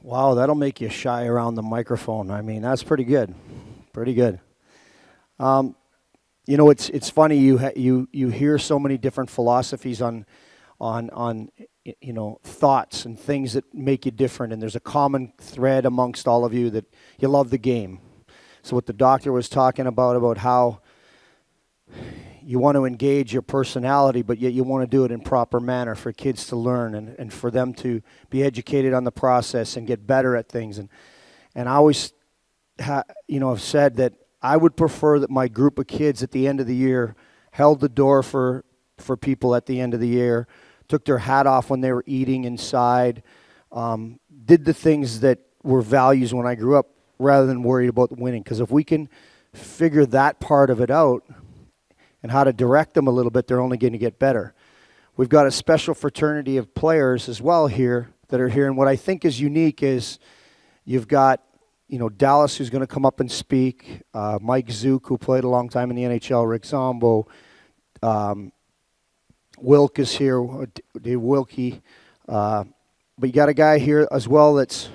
Wow, that'll make you shy around the microphone. I mean, that's pretty good. Pretty good. It's funny you hear so many different philosophies on thoughts and things that make you different, and there's a common thread amongst all of you that you love the game. So what the doctor was talking about how you want to engage your personality, but yet you want to do it in proper manner for kids to learn and for them to be educated on the process and get better at things. And I always have said that I would prefer that my group of kids at the end of the year held the door for people at the end of the year, took their hat off when they were eating inside, did the things that were values when I grew up rather than worried about winning. Because if we can figure that part of it out, and how to direct them a little bit, they're only going to get better. We've got a special fraternity of players as well here that are here, and what I think is unique is you've got, Dallas, who's going to come up and speak, Mike Zook, who played a long time in the NHL, Rick Zombo, Wilk is here, Dave Wilkie, but you got a guy here as well that's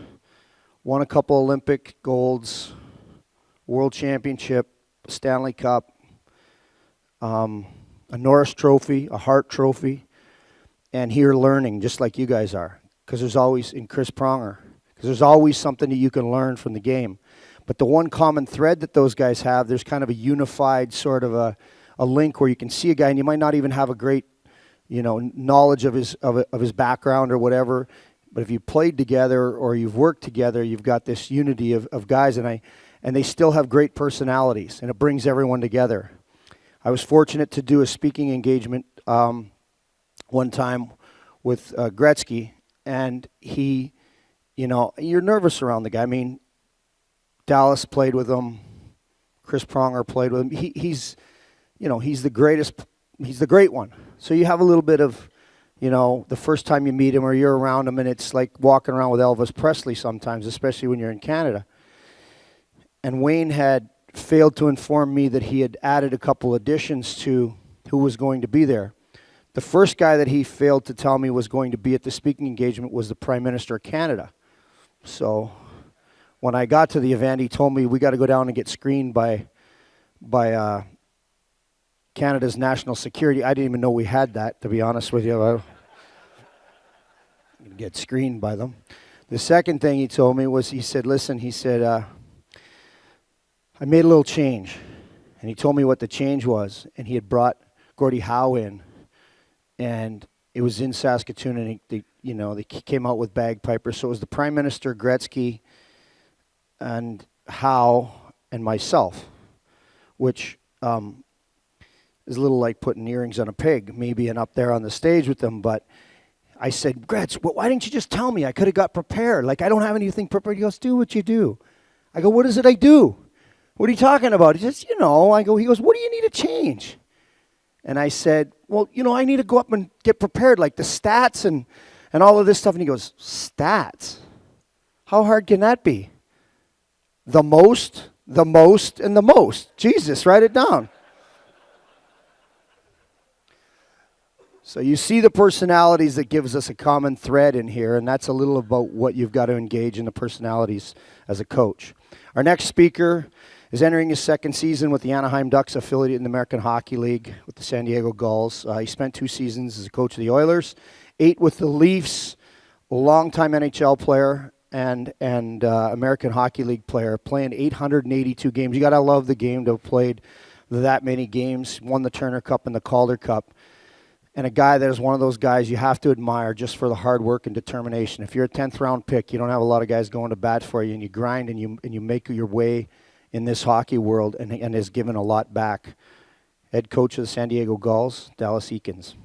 won a couple Olympic golds, World Championship, Stanley Cup, a Norris Trophy, a Hart Trophy, and here learning just like you guys are. Because there's always, in Chris Pronger, because there's always something that you can learn from the game. But the one common thread that those guys have, there's kind of a unified sort of a link where you can see a guy and you might not even have a great, knowledge of his background or whatever. But if you played together or you've worked together, you've got this unity of guys, and they still have great personalities, and it brings everyone together. I was fortunate to do a speaking engagement one time with Gretzky, and he, you're nervous around the guy. I mean, Dallas played with him, Chris Pronger played with him. He's the greatest, he's the great one. So you have a little bit of, the first time you meet him or you're around him, and it's like walking around with Elvis Presley sometimes, especially when you're in Canada. And Wayne had failed to inform me that he had added a couple additions to who was going to be there. The first guy that he failed to tell me was going to be at the speaking engagement was the Prime Minister of Canada. So when I got to the event, he told me we got to go down and get screened by Canada's national security. I didn't even know we had that, to be honest with you. I get screened by them. The second thing he told me was, he said, I made a little change, and he told me what the change was, and he had brought Gordie Howe in, and it was in Saskatoon, and they came out with bagpipers, so it was the Prime Minister, Gretzky, and Howe, and myself, which is a little like putting earrings on a pig, me being up there on the stage with them, but I said, Gretz, why didn't you just tell me? I could have got prepared. Like, I don't have anything prepared. He goes, do what you do. I go, what is it I do? What are you talking about? He says, he goes, what do you need to change? And I said, well, I need to go up and get prepared, like the stats and all of this stuff. And he goes, stats? How hard can that be? The most, and the most. Jesus, write it down. So you see the personalities that gives us a common thread in here, and that's a little about what you've got to engage in the personalities as a coach. Our next speaker is entering his second season with the Anaheim Ducks, affiliate in the American Hockey League with the San Diego Gulls. He spent 2 seasons as a coach of the Oilers, 8 with the Leafs, a longtime NHL player and American Hockey League player, playing 882 games. You got to love the game to have played that many games, won the Turner Cup and the Calder Cup. And a guy that is one of those guys you have to admire just for the hard work and determination. If you're a 10th round pick, you don't have a lot of guys going to bat for you, and you grind and you make your way in this hockey world and has given a lot back. Head coach of the San Diego Gulls, Dallas Eakins.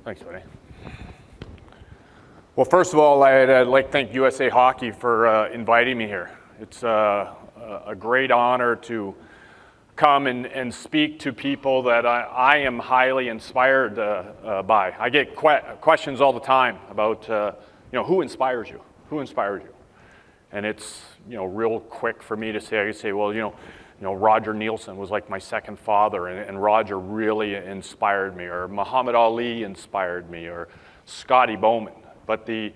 Thanks, buddy. Well, first of all, I'd like to thank USA Hockey for inviting me here. It's a great honor to come and speak to people that I am highly inspired by. I get questions all the time about, who inspires you? Who inspires you? And it's, real quick for me to say, I could say, well, Roger Nielsen was like my second father, and Roger really inspired me, or Muhammad Ali inspired me, or Scotty Bowman. But the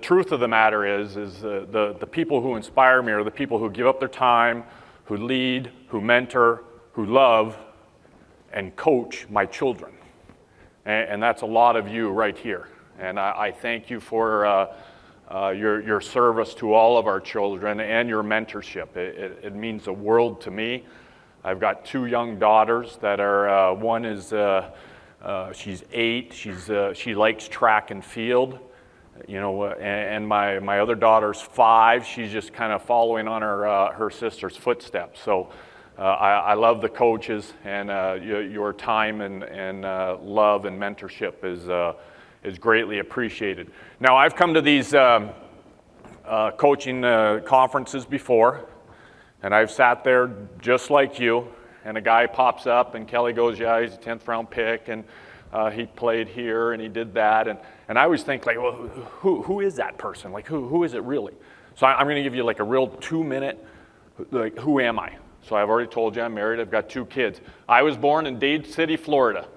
truth of the matter is the people who inspire me are the people who give up their time, who lead, who mentor, who love, and coach my children. And that's a lot of you right here. And I thank you for your service to all of our children and your mentorship. It means the world to me. I've got 2 young daughters that are, one is, she's 8, she likes track and field, and my other daughter's 5, she's just kind of following on her sister's footsteps. So I love the coaches, and your time and love and mentorship is greatly appreciated. Now, I've come to these coaching conferences before, and I've sat there just like you, and a guy pops up, and Kelly goes, yeah, he's a 10th round pick, and he played here, and he did that, and I always think, like, well, who is that person? Like, who is it really? So I'm going to give you like a real 2-minute, like, who am I? So I've already told you I'm married. I've got 2 kids. I was born in Dade City, Florida,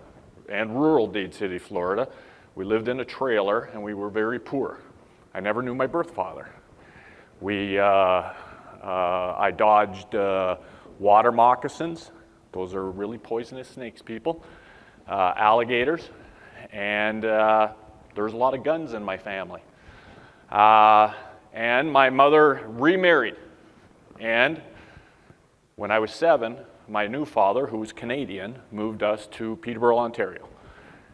and rural Dade City, Florida. We lived in a trailer, and we were very poor. I never knew my birth father. I dodged water moccasins. Those are really poisonous snakes, people. Alligators, and there's a lot of guns in my family. And my mother remarried, and when I was 7, my new father, who was Canadian, moved us to Peterborough, Ontario,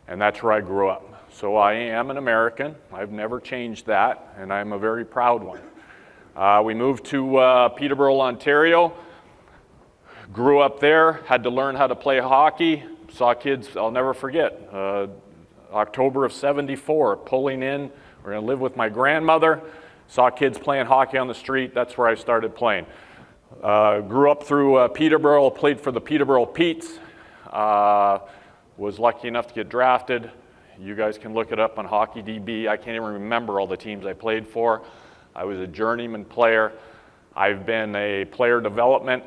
and that's where I grew up. So I am an American. I've never changed that, and I'm a very proud one. We moved to Peterborough, Ontario, grew up there, had to learn how to play hockey, saw kids, I'll never forget, October of '74, pulling in, we're gonna live with my grandmother, saw kids playing hockey on the street, that's where I started playing. Grew up through Peterborough, played for the Peterborough Petes, was lucky enough to get drafted. You guys can look it up on HockeyDB. I can't even remember all the teams I played for. I was a journeyman player. I've been a player development,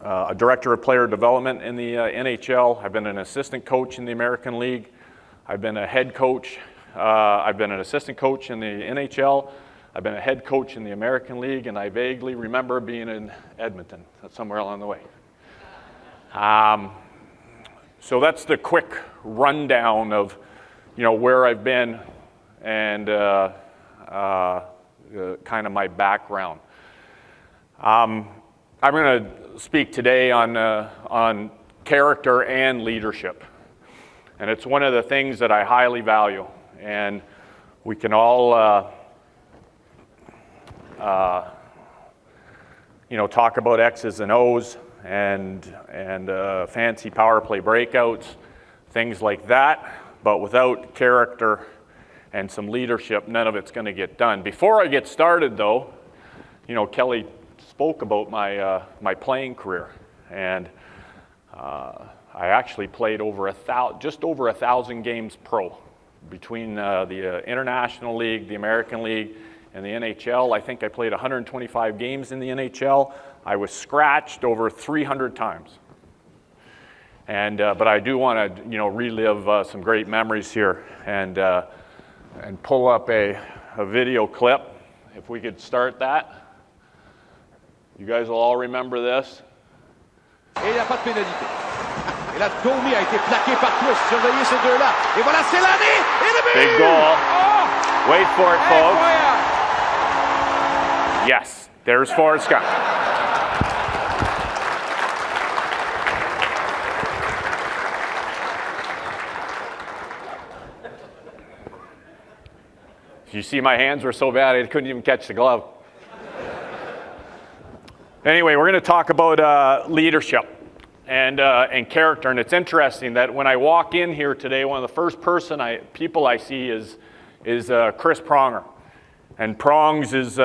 a director of player development in the NHL. I've been an assistant coach in the American League. I've been a head coach. I've been an assistant coach in the NHL. I've been a head coach in the American League, and I vaguely remember being in Edmonton, somewhere along the way. So that's the quick rundown of, where I've been and kind of my background. I'm going to speak today on character and leadership, and it's one of the things that I highly value. And we can all talk about X's and O's and fancy power play breakouts, things like that. But without character and some leadership, none of it's going to get done. Before I get started, though, Kelly spoke about my playing career, and I actually played just over 1,000 games pro between the International League, the American League, and the NHL. I think I played 125 games in the NHL. I was scratched over 300 times. And but I do want to relive some great memories here and pull up a video clip. If we could start that. You guys will all remember this. Et il n'y a pas de pénalité. Et là, Domi a été plaqué par Twist. Surveillez ces deux-là. Et voilà, c'est l'année. Et le but! Big goal. Oh! Wait for it, folks. Incroyable! Yes, there's Forrest Gump. You see, my hands were so bad I couldn't even catch the glove. Anyway, we're going to talk about leadership and character, and it's interesting that when I walk in here today, one of the first people I see is Chris Pronger, and Prongs was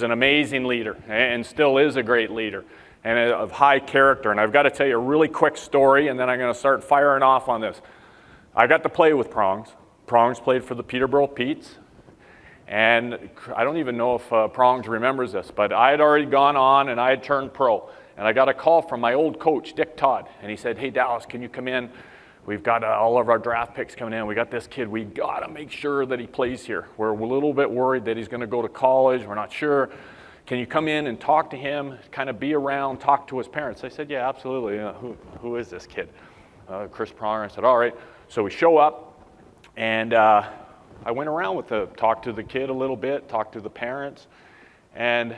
an amazing leader and still is a great leader and of high character. And I've got to tell you a really quick story, and then I'm going to start firing off on this. I got to play with Prongs. Prongs played for the Peterborough Petes, And I don't even know if Prongs remembers this, but I had already gone on and I had turned pro. And I got a call from my old coach, Dick Todd, and he said, "Hey, Dallas, can you come in? We've got all of our draft picks coming in. We got this kid. We got to make sure that he plays here. We're a little bit worried that he's going to go to college. We're not sure. Can you come in and talk to him, kind of be around, talk to his parents?" I said, "Yeah, absolutely. Who is this kid?" Chris Pronger. I said, "All right." So we show up, and I went around talked to the kid a little bit, talked to the parents, and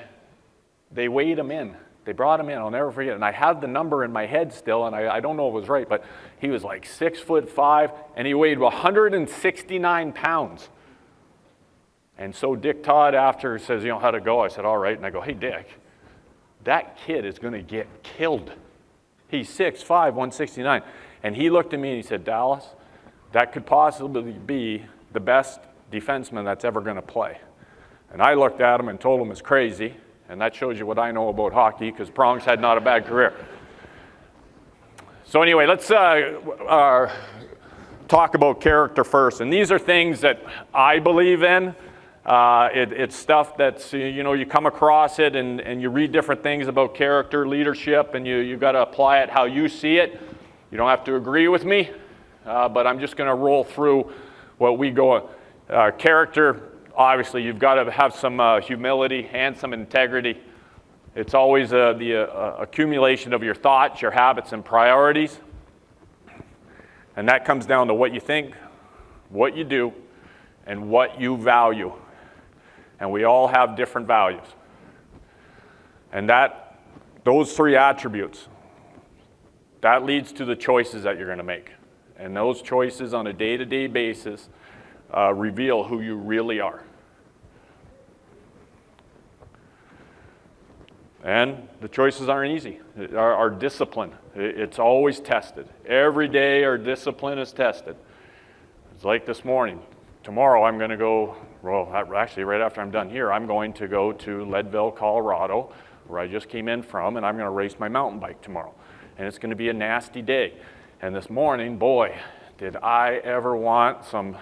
they weighed him in. They brought him in. I'll never forget it. And I have the number in my head still, and I don't know if it was right, but he was like 6'5", and he weighed 169 pounds. And so Dick Todd, after, says, "How'd it go?" I said, "All right." And I go, "Hey, Dick, that kid is going to get killed. He's 6'5", 169. And he looked at me and he said, "Dallas, that could possibly be the best defenseman that's ever going to play." And I looked at him and told him it's crazy. And that shows you what I know about hockey, because Prongs had not a bad career. So anyway, let's talk about character first. And these are things that I believe in. It's stuff that's, you come across it and you read different things about character, leadership, and you got to apply it how you see it. You don't have to agree with me, but I'm just going to roll through what we go. Character, obviously, you've got to have some humility and some integrity. It's always the accumulation of your thoughts, your habits, and priorities. And that comes down to what you think, what you do, and what you value. And we all have different values. And those three attributes, that leads to the choices that you're going to make. And those choices on a day-to-day basis reveal who you really are. And the choices aren't easy. Our discipline, it's always tested. Every day our discipline is tested. It's like this morning. Tomorrow I'm going to go, actually right after I'm done here, I'm going to go to Leadville, Colorado, where I just came in from, and I'm going to race my mountain bike tomorrow. And it's going to be a nasty day. And this morning, boy, did I ever want some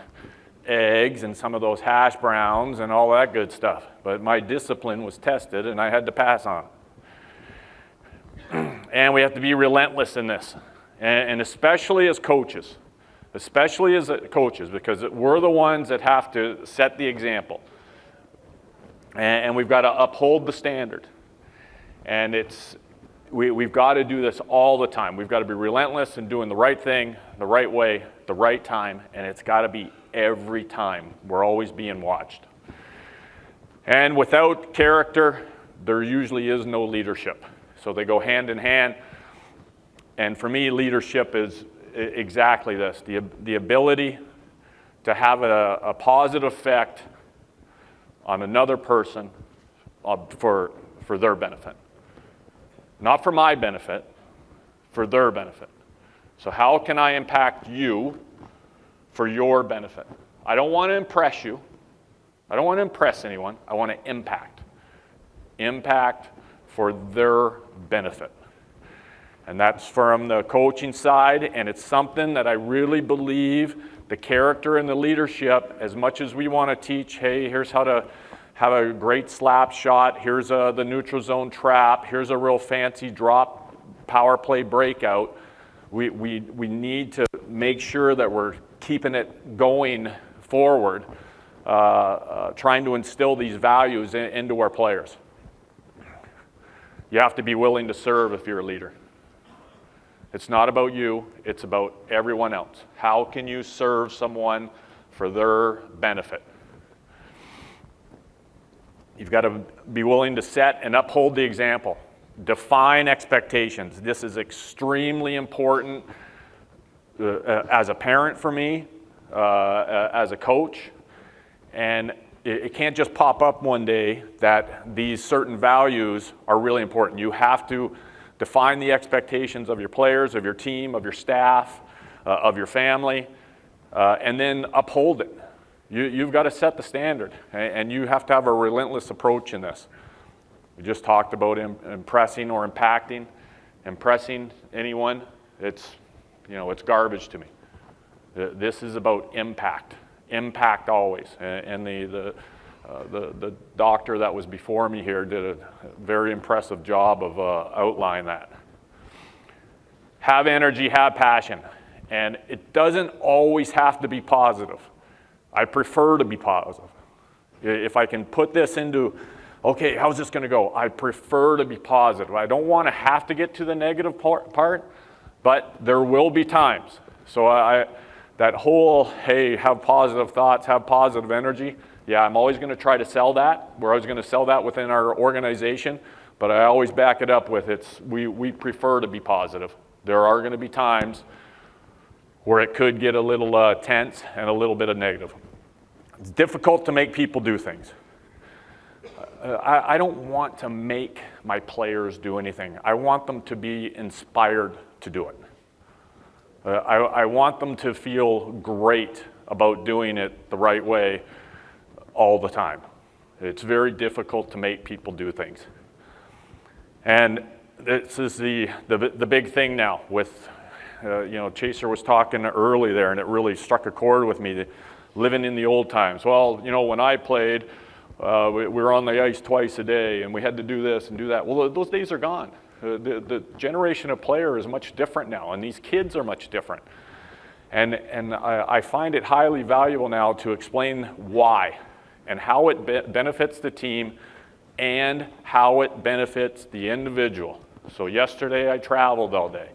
eggs and some of those hash browns and all that good stuff. But my discipline was tested, and I had to pass on. And we have to be relentless in this. And especially as coaches. Because we're the ones that have to set the example. And we've got to uphold the standard. And we've got to do this all the time. We've got to be relentless in doing the right thing, the right way, the right time, and it's got to be every time. We're always being watched. And without character, there usually is no leadership. So they go hand in hand. And for me, leadership is exactly this, the ability to have a positive effect on another person for their benefit. Not for my benefit, for their benefit. So how can I impact you for your benefit? I don't want to impress you. I don't want to impress anyone. I want to impact. Impact for their benefit. And that's from the coaching side, and it's something that I really believe the character and the leadership, as much as we want to teach, hey, here's how to have a great slap shot, here's the neutral zone trap, here's a real fancy drop power play breakout. We need to make sure that we're keeping it going forward, trying to instill these values into our players. You have to be willing to serve if you're a leader. It's not about you, it's about everyone else. How can you serve someone for their benefit? You've got to be willing to set and uphold the example. Define expectations. This is extremely important as a parent for me, as a coach. And it can't just pop up one day that these certain values are really important. You have to define the expectations of your players, of your team, of your staff, of your family, and then uphold it. You've got to set the standard, and you have to have a relentless approach in this. We just talked about impressing or impacting. Impressing anyone, it's garbage to me. This is about impact. Impact always. And the The doctor that was before me here did a very impressive job of outlining that. Have energy, have passion. And it doesn't always have to be positive. I prefer to be positive. If I can put this into, okay, how's this going to go? I prefer to be positive. I don't want to have to get to the negative part, but there will be times. So that whole, hey, have positive thoughts, have positive energy, yeah, I'm always going to try to sell that. We're always going to sell that within our organization, but I always back it up with we prefer to be positive. There are going to be times where it could get a little tense and a little bit of negative. It's difficult to make people do things. I don't want to make my players do anything. I want them to be inspired to do it. I want them to feel great about doing it the right way all the time. It's very difficult to make people do things. And this is the big thing now with, Chaser was talking early there, and it really struck a chord with me, living in the old times. Well, when I played, we were on the ice twice a day, and we had to do this and do that. Well, those days are gone. The generation of player is much different now, and these kids are much different. And I find it highly valuable now to explain why and how it benefits the team and how it benefits the individual. So yesterday I traveled all day,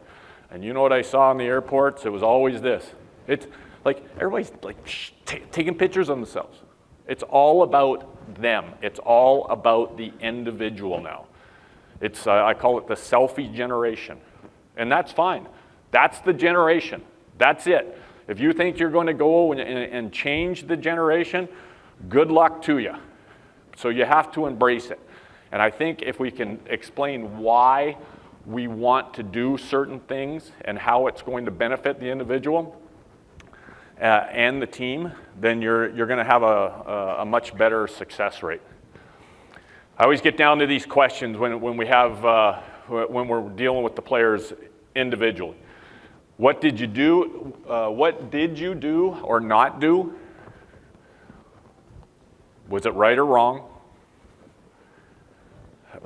and you know what I saw in the airports? It was always this. It's like everybody's like taking pictures of themselves. It's all about them. It's all about the individual now. It's I call it the selfie generation, and that's fine. That's the generation. That's it. If you think you're going to go and change the generation, good luck to you. So you have to embrace it. And I think if we can explain why we want to do certain things and how it's going to benefit the individual and the team, then you're going to have a much better success rate. I always get down to these questions when we're dealing with the players individually. What did you do? What did you do or not do? Was it right or wrong?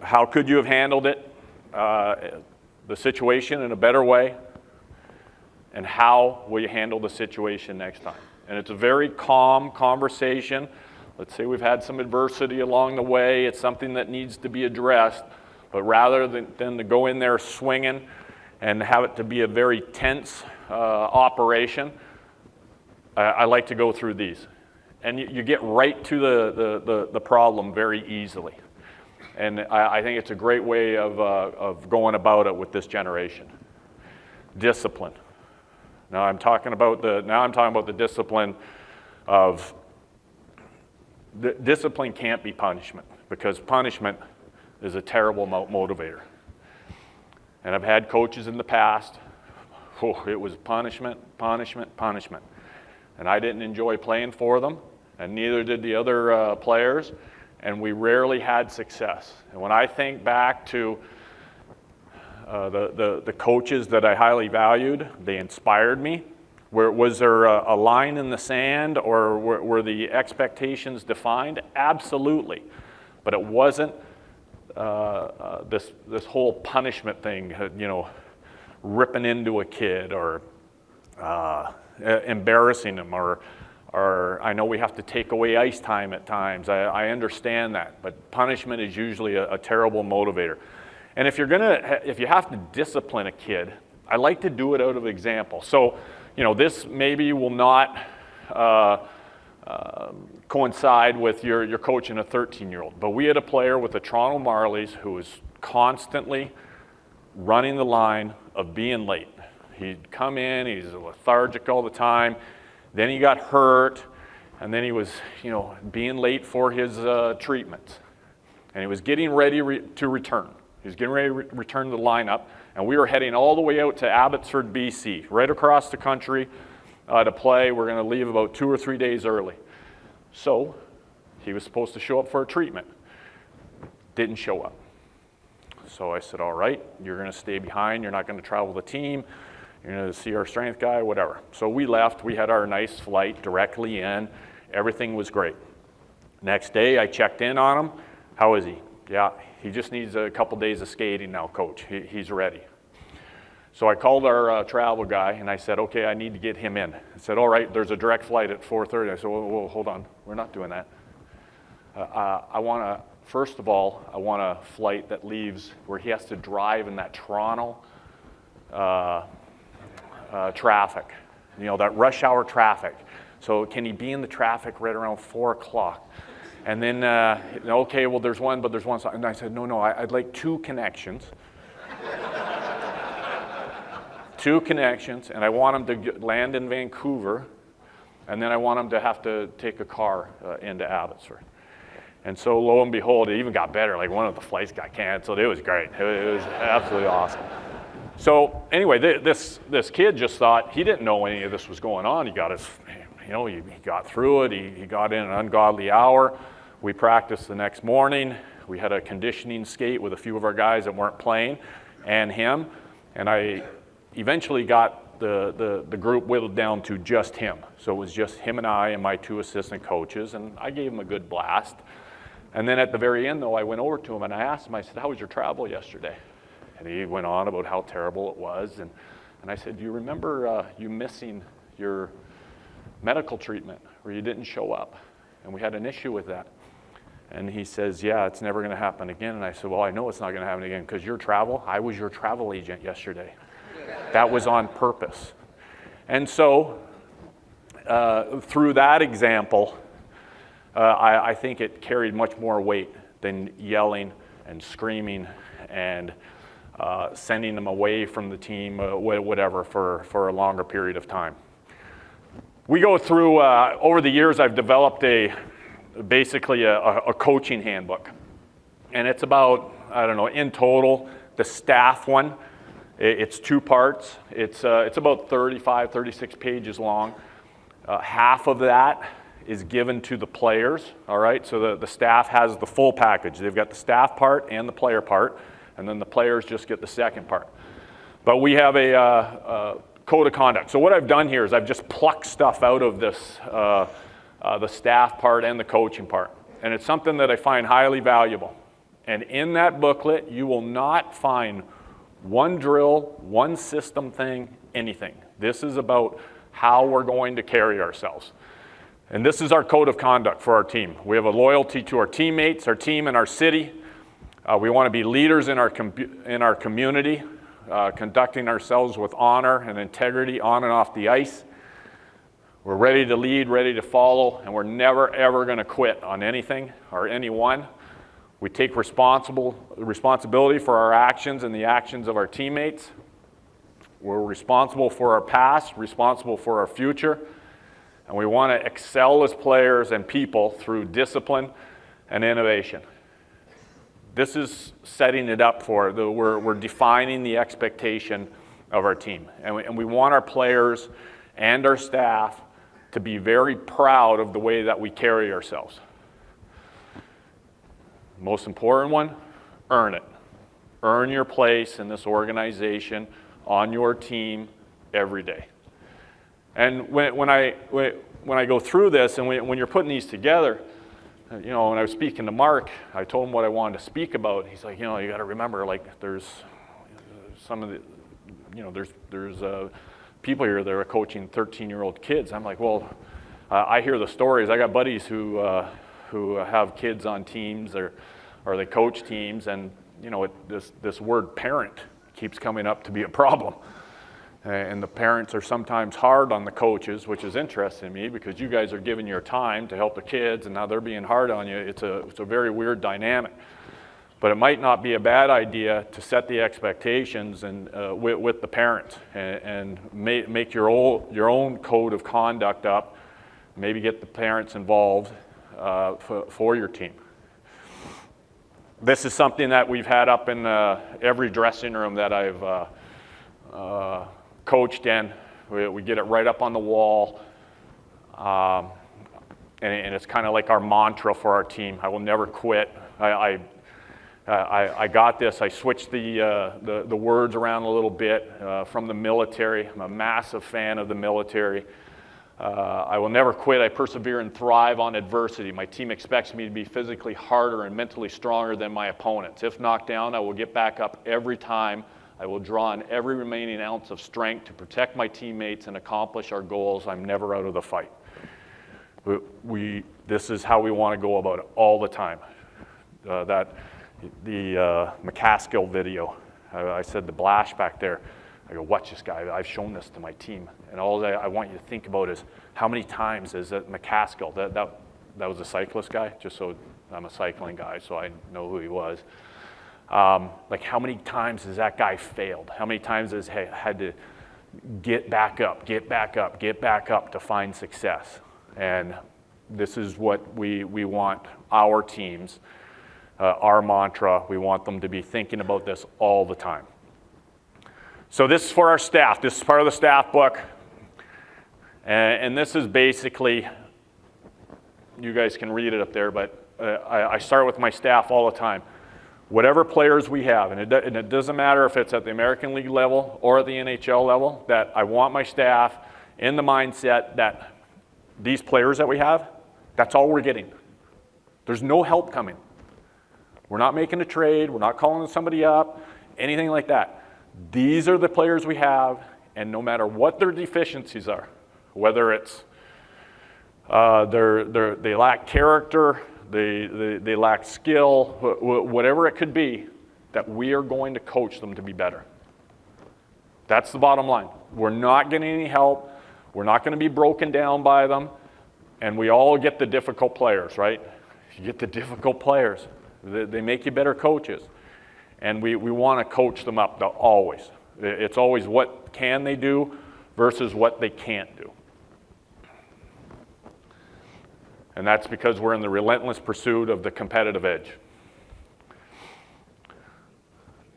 How could you have handled it, the situation in a better way? And how will you handle the situation next time? And it's a very calm conversation. Let's say we've had some adversity along the way. It's something that needs to be addressed. But rather than to go in there swinging and have it to be a very tense operation, I like to go through these. And you get right to the problem very easily. And I think it's a great way of going about it with this generation. Discipline. Now I'm talking about the discipline of discipline can't be punishment, because punishment is a terrible motivator. And I've had coaches in the past, it was punishment, punishment, punishment. And I didn't enjoy playing for them, and neither did the other players, and we rarely had success. And when I think back to the coaches that I highly valued, they inspired me. Was there a line in the sand, or were the expectations defined? Absolutely. But it wasn't this whole punishment thing, ripping into a kid or embarrassing them, or I know we have to take away ice time at times. I understand that, but punishment is usually a terrible motivator. And if you have to discipline a kid, I like to do it out of example. So, this maybe will not coincide with your coaching a 13-year-old, but we had a player with the Toronto Marlies who was constantly running the line of being late. He'd come in, he's lethargic all the time, then he got hurt, and then he was, being late for his treatments. And he was getting ready to return. He was getting ready to return to the lineup, and we were heading all the way out to Abbotsford, BC, right across the country to play. We're going to leave about 2 or 3 days early. So he was supposed to show up for a treatment. Didn't show up. So I said, all right, you're going to stay behind. You're not going to travel the team. You're going to see our strength guy, whatever. So we left. We had our nice flight directly in. Everything was great. Next day, I checked in on him. How is he? Yeah, he just needs a couple days of skating now, coach. He's ready. So I called our travel guy, and I said, okay, I need to get him in. I said, all right, there's a direct flight at 4:30. I said, well, hold on. We're not doing that. First of all, I want a flight that leaves where he has to drive in that Toronto traffic, that rush hour traffic. So can he be in the traffic right around 4 o'clock? And then, okay, well, there's one. And I said, no, I'd like 2 connections. 2 connections, and I want him to land in Vancouver, and then I want him to have to take a car into Abbotsford. And so lo and behold, it even got better. Like one of the flights got canceled. It was great. It was absolutely awesome. So anyway, this kid just thought he didn't know any of this was going on. He got his, he got through it. He got in an ungodly hour. We practiced the next morning. We had a conditioning skate with a few of our guys that weren't playing, and him. And I eventually got the group whittled down to just him. So it was just him and I and my 2 assistant coaches, and I gave him a good blast. And then at the very end, though, I went over to him and I asked him, I said, how was your travel yesterday? And he went on about how terrible it was. And I said, do you remember you missing your medical treatment where you didn't show up? And we had an issue with that. And he says, yeah, it's never going to happen again. And I said, well, I know it's not going to happen again because I was your travel agent yesterday. That was on purpose. And so through that example, I think it carried much more weight than yelling and screaming and sending them away from the team, whatever, for a longer period of time. We go through, over the years, I've developed basically a coaching handbook. And it's about, in total, the staff one, it's 2 parts. It's about 35, 36 pages long. Half of that is given to the players, all right? So the staff has the full package. They've got the staff part and the player part, and then the players just get the second part. But we have a code of conduct. So what I've done here is I've just plucked stuff out of this, the staff part and the coaching part. And it's something that I find highly valuable. And in that booklet, you will not find one drill, one system thing, anything. This is about how we're going to carry ourselves. And this is our code of conduct for our team. We have a loyalty to our teammates, our team, and our city. We want to be leaders in our community, conducting ourselves with honor and integrity on and off the ice. We're ready to lead, ready to follow, and we're never, ever going to quit on anything or anyone. We take responsibility for our actions and the actions of our teammates. We're responsible for our past, responsible for our future, and we want to excel as players and people through discipline and innovation. This is setting it up for, we're defining the expectation of our team. And we want our players and our staff to be very proud of the way that we carry ourselves. Most important one, earn it. Earn your place in this organization, on your team, every day. And when I go through this, and when you're putting these together, when I was speaking to Mark, I told him what I wanted to speak about. He's like, you got to remember, like, there's some of the, there's people here that are coaching 13-year-old kids. I'm like, well, I hear the stories. I got buddies who have kids on teams or they coach teams, and this word parent keeps coming up to be a problem. And the parents are sometimes hard on the coaches, which is interesting to me because you guys are giving your time to help the kids, and now they're being hard on you. It's a very weird dynamic. But it might not be a bad idea to set the expectations and with the parents and make your own code of conduct up. Maybe get the parents involved for your team. This is something that we've had up in every dressing room that I've coached in. We get it right up on the wall. And it's kind of like our mantra for our team. I will never quit. I got this. I switched the words around a little bit from the military. I'm a massive fan of the military. I will never quit. I persevere and thrive on adversity. My team expects me to be physically harder and mentally stronger than my opponents. If knocked down, I will get back up every time. I will draw on every remaining ounce of strength to protect my teammates and accomplish our goals. I'm never out of the fight. This is how we want to go about it all the time. The McCaskill video, I said the Blash back there. I go, watch this guy. I've shown this to my team. And all I want you to think about is how many times is that McCaskill, that was a cyclist guy, just so I'm a cycling guy, so I know who he was. Like how many times has that guy failed? How many times has he had to get back up to find success? And this is what we want our teams, our mantra. We want them to be thinking about this all the time. So this is for our staff. This is part of the staff book. And this is basically, you guys can read it up there, but I start with my staff all the time. Whatever players we have, and it doesn't matter if it's at the American League level or at the NHL level, that I want my staff in the mindset that these players that we have, that's all we're getting. There's no help coming. We're not making a trade. We're not calling somebody up, anything like that. These are the players we have, and no matter what their deficiencies are, whether it's they lack character, they lack skill, whatever it could be, that we are going to coach them to be better. That's the bottom line. We're not getting any help. We're not going to be broken down by them. And we all get the difficult players, right? You get the difficult players. They make you better coaches. And we want to coach them up always. It's always what can they do versus what they can't do. And that's because we're in the relentless pursuit of the competitive edge.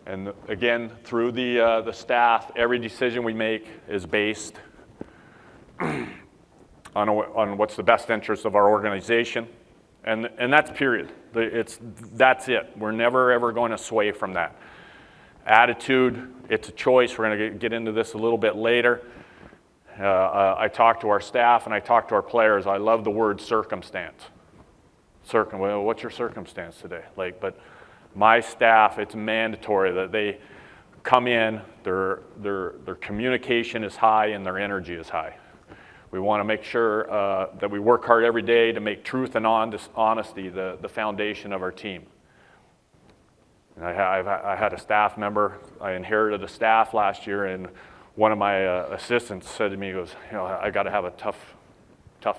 And again, through the staff, every decision we make is based on what's the best interest of our organization. And that's period. That's it. We're never ever going to sway from that. Attitude, it's a choice. We're going to get into this a little bit later. I talk to our staff and I talk to our players. I love the word circumstance. Well, what's your circumstance today? But my staff, it's mandatory that they come in, their communication is high and their energy is high. We want to make sure that we work hard every day to make truth and honesty the foundation of our team. And I had a staff member, I inherited a staff last year, and one of my assistants said to me, he goes, I got to have a tough,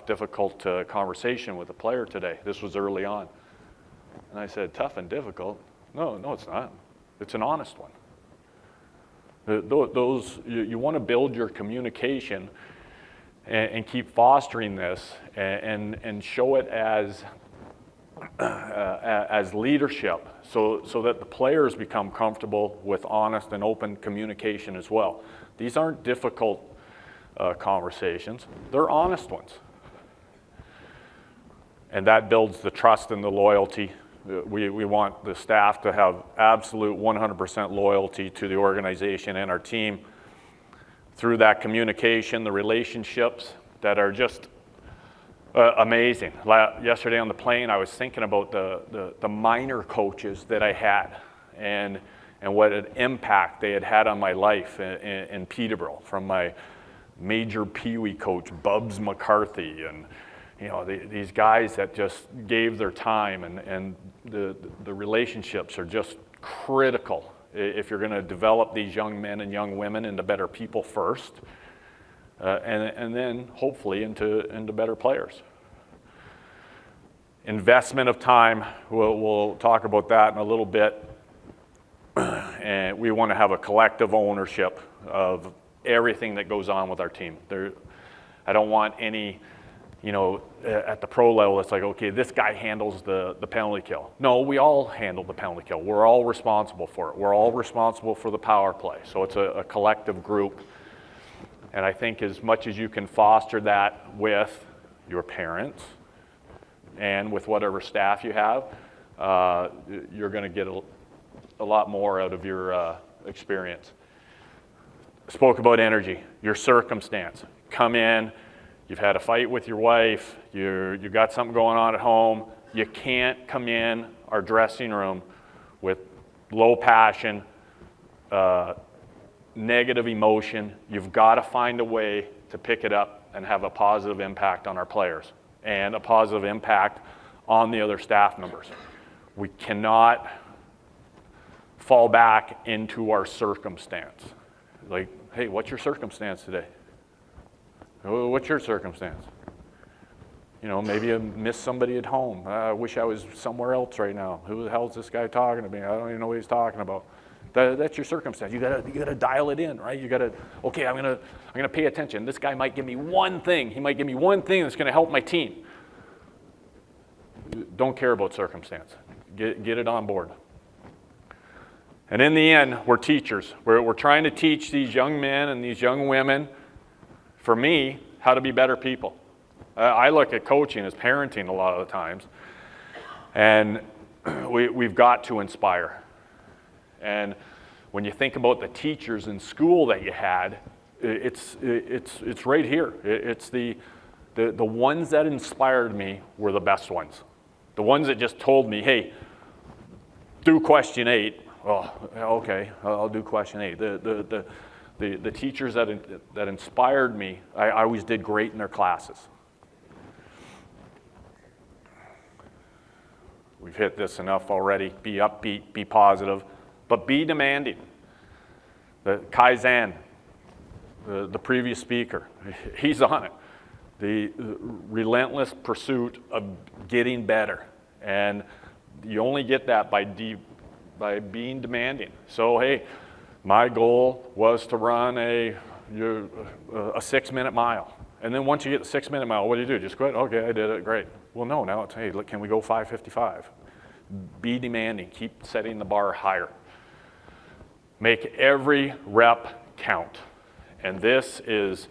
difficult conversation with a player today. This was early on. And I said, tough and difficult? No, it's not. It's an honest one. You want to build your communication and keep fostering this and show it as leadership so that the players become comfortable with honest and open communication as well. These aren't difficult conversations. They're honest ones. And that builds the trust and the loyalty. We want the staff to have absolute 100% loyalty to the organization and our team through that communication, the relationships that are just amazing. Yesterday on the plane, I was thinking about the minor coaches that I had and what an impact they had on my life in Peterborough, from my major peewee coach, Bubs McCarthy, and these guys that just gave their time, and the relationships are just critical if you're going to develop these young men and young women into better people first, and then hopefully into better players. Investment of time, we'll talk about that in a little bit. And we want to have a collective ownership of everything that goes on with our team. I don't want any, at the pro level, it's like, okay, this guy handles the penalty kill. No, we all handle the penalty kill. We're all responsible for it. We're all responsible for the power play. So it's a collective group. And I think as much as you can foster that with your parents and with whatever staff you have, you're going to get a lot more out of your experience. Spoke about energy, your circumstance. Come in, you've had a fight with your wife, you got something going on at home, you can't come in our dressing room with low passion, negative emotion. You've got to find a way to pick it up and have a positive impact on our players and a positive impact on the other staff members. We cannot fall back into our circumstance. Like, hey, what's your circumstance today? What's your circumstance? You know, maybe you miss somebody at home. I wish I was somewhere else right now. Who the hell is this guy talking to me? I don't even know what he's talking about. That's your circumstance. You gotta dial it in, right? You gotta, okay, I'm gonna pay attention. This guy might give me one thing. He might give me one thing that's gonna help my team. Don't care about circumstance. Get it on board. And in the end, we're teachers. We're trying to teach these young men and these young women, for me, how to be better people. I look at coaching as parenting a lot of the times, and we've got to inspire. And when you think about the teachers in school that you had, it's right here. It's the ones that inspired me were the best ones. The ones that just told me, hey, do question 8. Oh, okay, I'll do question 8. The teachers that inspired me, I always did great in their classes. We've hit this enough already. Be upbeat, be positive, but be demanding. The Kaizen, the previous speaker, he's on it. The relentless pursuit of getting better. And you only get that by being demanding. So, hey, my goal was to run a 6-minute mile. And then once you get the 6-minute mile, what do? Just quit? Okay, I did it, great. Well, no, now it's, hey, look, can we go 5:55? Be demanding, keep setting the bar higher. Make every rep count. And this is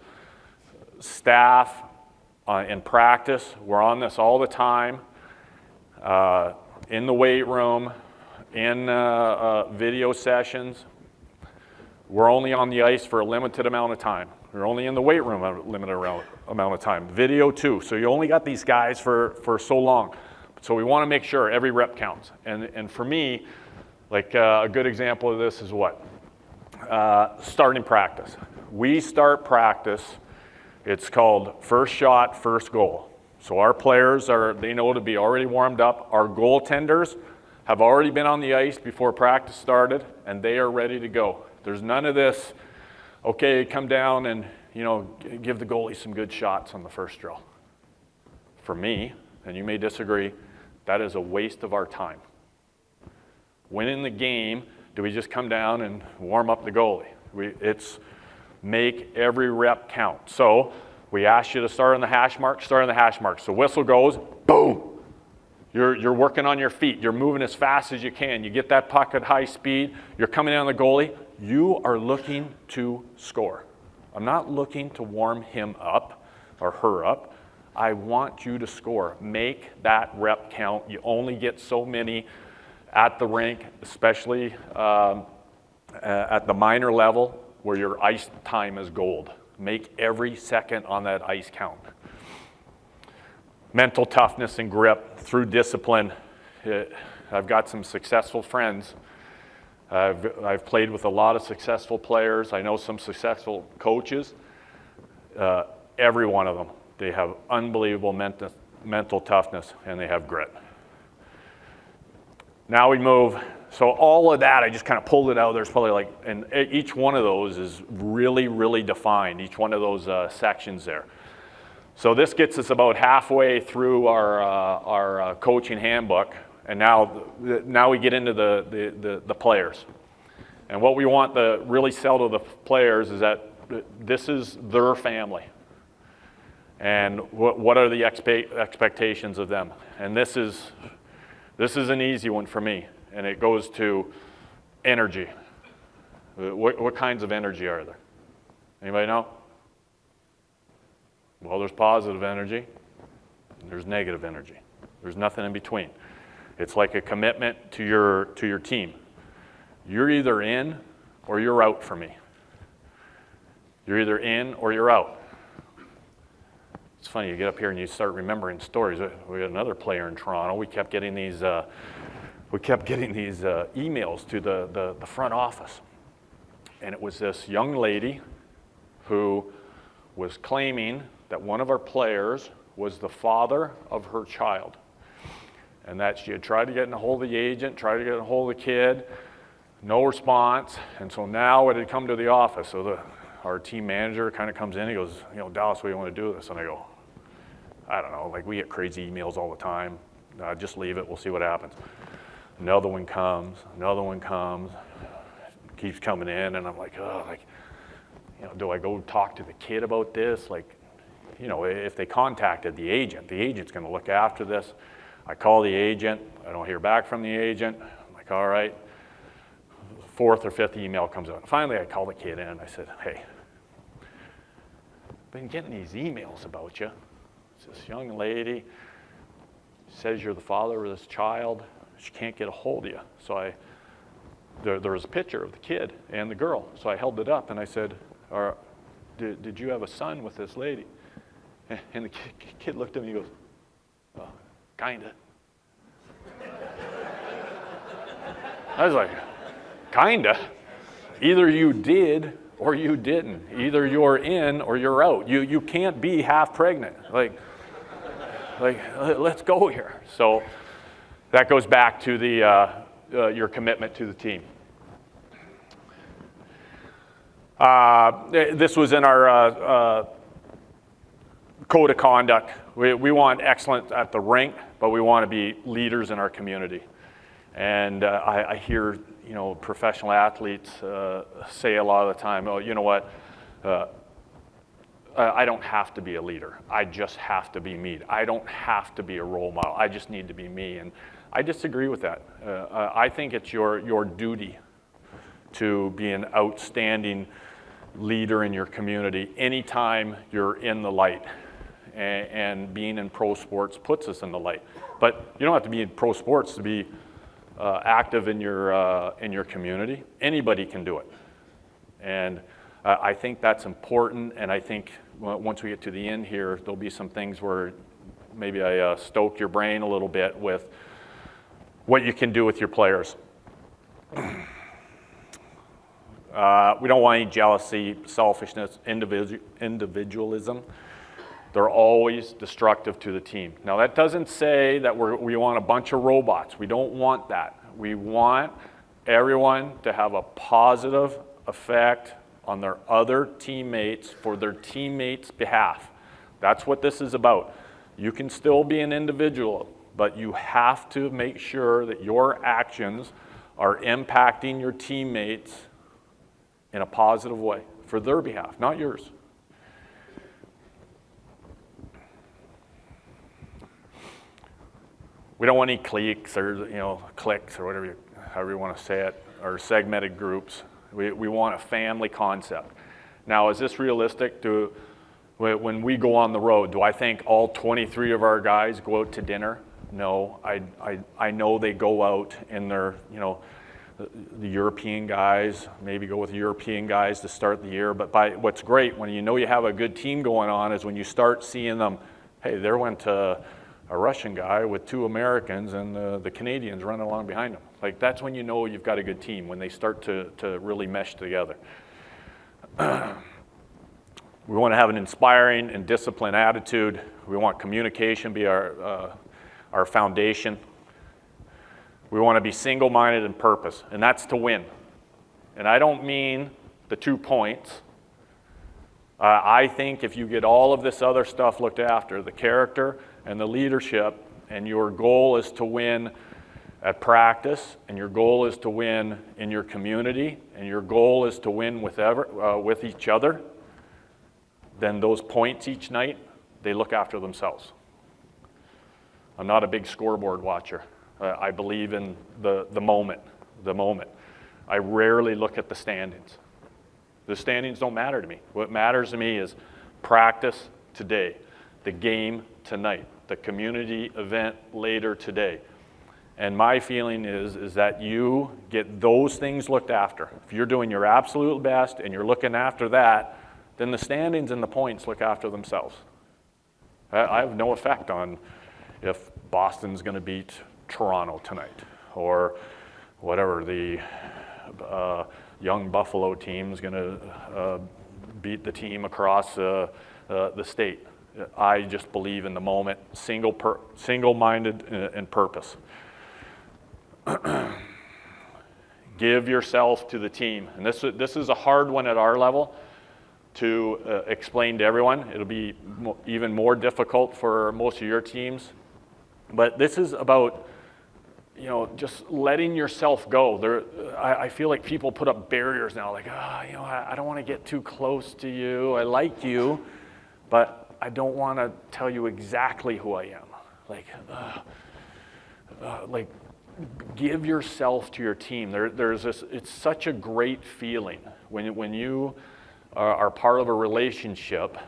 staff in practice. We're on this all the time, in the weight room, in video sessions. We're only on the ice for a limited amount of time. We're only in the weight room a limited amount of time. Video too, so you only got these guys for so long. So we want to make sure every rep counts. And for me, like a good example of this is what? Starting practice. We start practice, it's called first shot, first goal. So our players they know to be already warmed up. Our goaltenders have already been on the ice before practice started, and they are ready to go. There's none of this, okay, come down and, you know, give the goalie some good shots on the first drill. For me, and you may disagree, that is a waste of our time. When in the game, do we just come down and warm up the goalie? It's make every rep count. So we ask you to start on the hash mark, start on the hash mark. So whistle goes, boom. You're working on your feet. You're moving as fast as you can. You get that puck at high speed. You're coming in on the goalie. You are looking to score. I'm not looking to warm him up or her up. I want you to score. Make that rep count. You only get so many at the rink, especially at the minor level where your ice time is gold. Make every second on that ice count. Mental toughness and grip through discipline. I've got some successful friends. I've played with a lot of successful players. I know some successful coaches. Every one of them, they have unbelievable mental toughness and they have grit. Now we move. So all of that, I just kind of pulled it out. There's probably like, and each one of those is really, really defined, each one of those sections there. So this gets us about halfway through our coaching handbook, and now we get into the players. And what we want to really sell to the players is that this is their family. And what are the expectations of them? And this is an easy one for me, and it goes to energy. What kinds of energy are there? Anybody know? Well, there's positive energy, and there's negative energy. There's nothing in between. It's like a commitment to your team. You're either in or you're out for me. You're either in or you're out. it's funny, you get up here and you start remembering stories. We had another player in Toronto. We kept getting these emails to the front office. And it was this young lady who was claiming that one of our players was the father of her child. And that she had tried to get in a hold of the agent, tried to get in a hold of the kid, no response. And so now it had come to the office. So our team manager kind of comes in, he goes, Dallas, what do you want to do with this? And I go, I don't know, like we get crazy emails all the time. Just leave it, we'll see what happens. Another one comes, keeps coming in, and I'm like, do I go talk to the kid about this? Like, if they contacted the agent's going to look after this. I call the agent, I don't hear back from the agent. I'm like, all right. Fourth or fifth email comes out. Finally, I call the kid in and I said, hey, I've been getting these emails about you. It's this young lady, says you're the father of this child. She can't get a hold of you. So there was a picture of the kid and the girl. So I held it up and I said, did you have a son with this lady? And the kid looked at me and he goes, kinda. I was like, kinda? Either you did or you didn't. Either you're in or you're out. You can't be half pregnant. Like let's go here. So that goes back to your commitment to the team. This was in our code of conduct. We want excellence at the rink, but we want to be leaders in our community. And I hear, professional athletes say a lot of the time, oh, you know what? I don't have to be a leader. I just have to be me. I don't have to be a role model. I just need to be me. And I disagree with that. I think it's your duty to be an outstanding leader in your community anytime you're in the light. And being in pro sports puts us in the light. But you don't have to be in pro sports to be active in your community. Anybody can do it. And I think that's important, and I think once we get to the end here, there'll be some things where maybe I stoke your brain a little bit with what you can do with your players. We don't want any jealousy, selfishness, individualism. They're always destructive to the team. Now, that doesn't say that we want a bunch of robots. We don't want that. We want everyone to have a positive effect on their other teammates for their teammates' behalf. That's what this is about. You can still be an individual, but you have to make sure that your actions are impacting your teammates in a positive way for their behalf, not yours. We don't want any cliques or cliques or however you want to say it, or segmented groups. We want a family concept. Now, is this realistic? When we go on the road, do I think all 23 of our guys go out to dinner? No, I know they go out and they're the European guys, maybe go with the European guys to start the year. But what's great when you have a good team going on is when you start seeing them. Hey, there went a Russian guy with 2 Americans and the Canadians running along behind them. Like, that's when you know you've got a good team, when they start to really mesh together. We want to have an inspiring and disciplined attitude. We want communication be our foundation. We want to be single-minded in purpose, and that's to win. And I don't mean the 2 points. I think if you get all of this other stuff looked after, the character and the leadership, and your goal is to win at practice, and your goal is to win in your community, and your goal is to win with each other, then those points each night, they look after themselves. I'm not a big scoreboard watcher. I believe in the moment. I rarely look at the standings. The standings don't matter to me. What matters to me is practice today, the game tonight, the community event later today. And my feeling is that you get those things looked after. If you're doing your absolute best and you're looking after that, then the standings and the points look after themselves. I have no effect on if Boston's going to beat Toronto tonight, or whatever, the young Buffalo team's going to beat the team across the state. I just believe in the moment, single-minded and purpose. Give yourself to the team. And this is a hard one at our level to explain to everyone. It'll be even more difficult for most of your teams. But this is about, just letting yourself go. I feel like people put up barriers now, like, I don't want to get too close to you. I like you, but I don't want to tell you exactly who I am. Like, give yourself to your team. There's this. It's such a great feeling when you are part of a relationship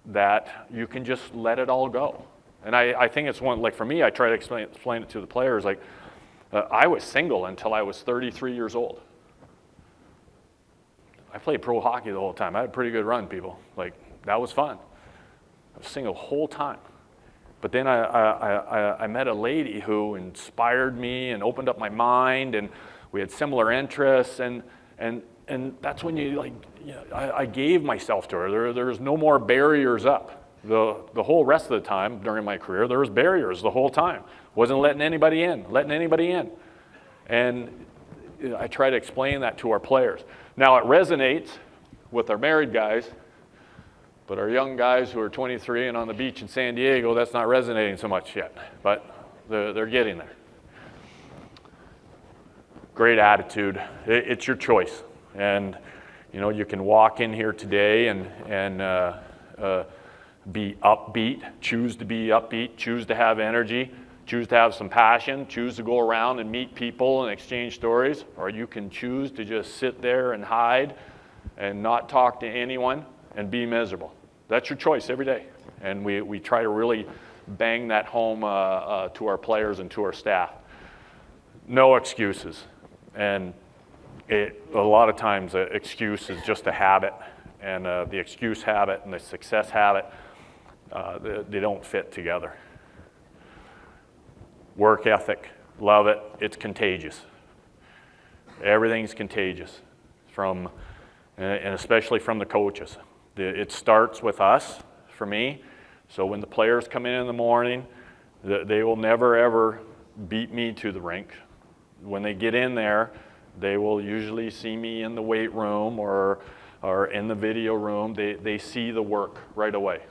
that you can just let it all go. And I think it's one, like for me, I try to explain it to the players. Like, I was single until I was 33 years old. I played pro hockey the whole time. I had a pretty good run, people. Like, that was fun. I was single the whole time. But then I met a lady who inspired me and opened up my mind, and we had similar interests, and that's when I gave myself to her. There was no more barriers up. The whole rest of the time during my career, there was barriers the whole time. Wasn't letting anybody in. And I try to explain that to our players. Now, it resonates with our married guys, but our young guys who are 23 and on the beach in San Diego, that's not resonating so much yet. But they're getting there. Great attitude. It's your choice. And, you can walk in here today and be upbeat, choose to be upbeat, choose to have energy, choose to have some passion, choose to go around and meet people and exchange stories, or you can choose to just sit there and hide and not talk to anyone and be miserable. That's your choice every day. And we try to really bang that home to our players and to our staff. No excuses. And a lot of times excuse is just a habit. And the excuse habit and the success habit, they don't fit together. Work ethic, love it. It's contagious. Everything's contagious, and especially from the coaches. It starts with us, for me. So when the players come in the morning, they will never, ever beat me to the rink. When they get in there, they will usually see me in the weight room or in the video room. They see the work right away.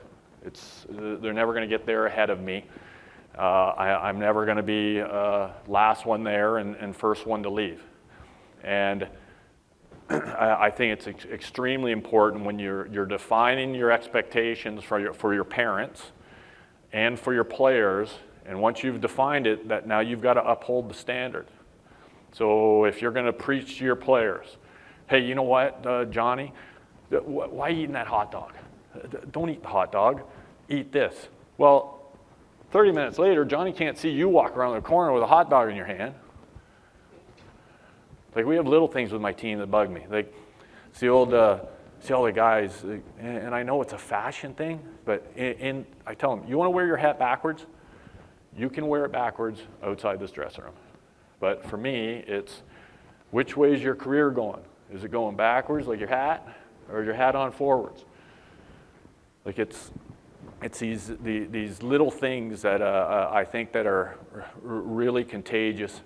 They're never going to get there ahead of me. I'm never going to be last one there and first one to leave. And I think it's extremely important when you're defining your expectations for your parents and for your players. And once you've defined it, that now you've got to uphold the standard. So if you're going to preach to your players, hey, you know what, Johnny, why are you eating that hot dog? Don't eat the hot dog. Eat this. Well, 30 minutes later, Johnny can't see you walk around the corner with a hot dog in your hand. Like, we have little things with my team that bug me. Like, see all the guys, and I know it's a fashion thing, but I tell them, you want to wear your hat backwards? You can wear it backwards outside this dressing room. But for me, it's, which way is your career going? Is it going backwards like your hat, or is your hat on forwards? Like, it's these little things that I think that are really contagious,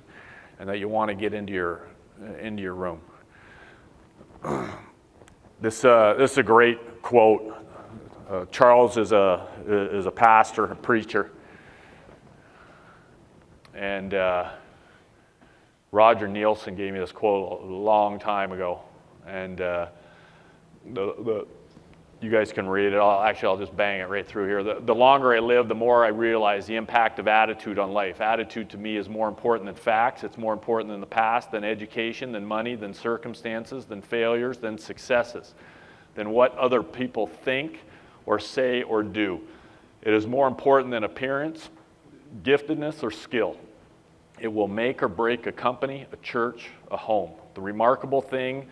and that you want to get into your room. This is a great quote. Charles is a pastor, a preacher, and Roger Nielsen gave me this quote a long time ago, and you guys can read it. I'll just bang it right through here. The longer I live, the more I realize the impact of attitude on life. Attitude to me is more important than facts. It's more important than the past, than education, than money, than circumstances, than failures, than successes, than what other people think or say or do. It is more important than appearance, giftedness, or skill. It will make or break a company, a church, a home. The remarkable thing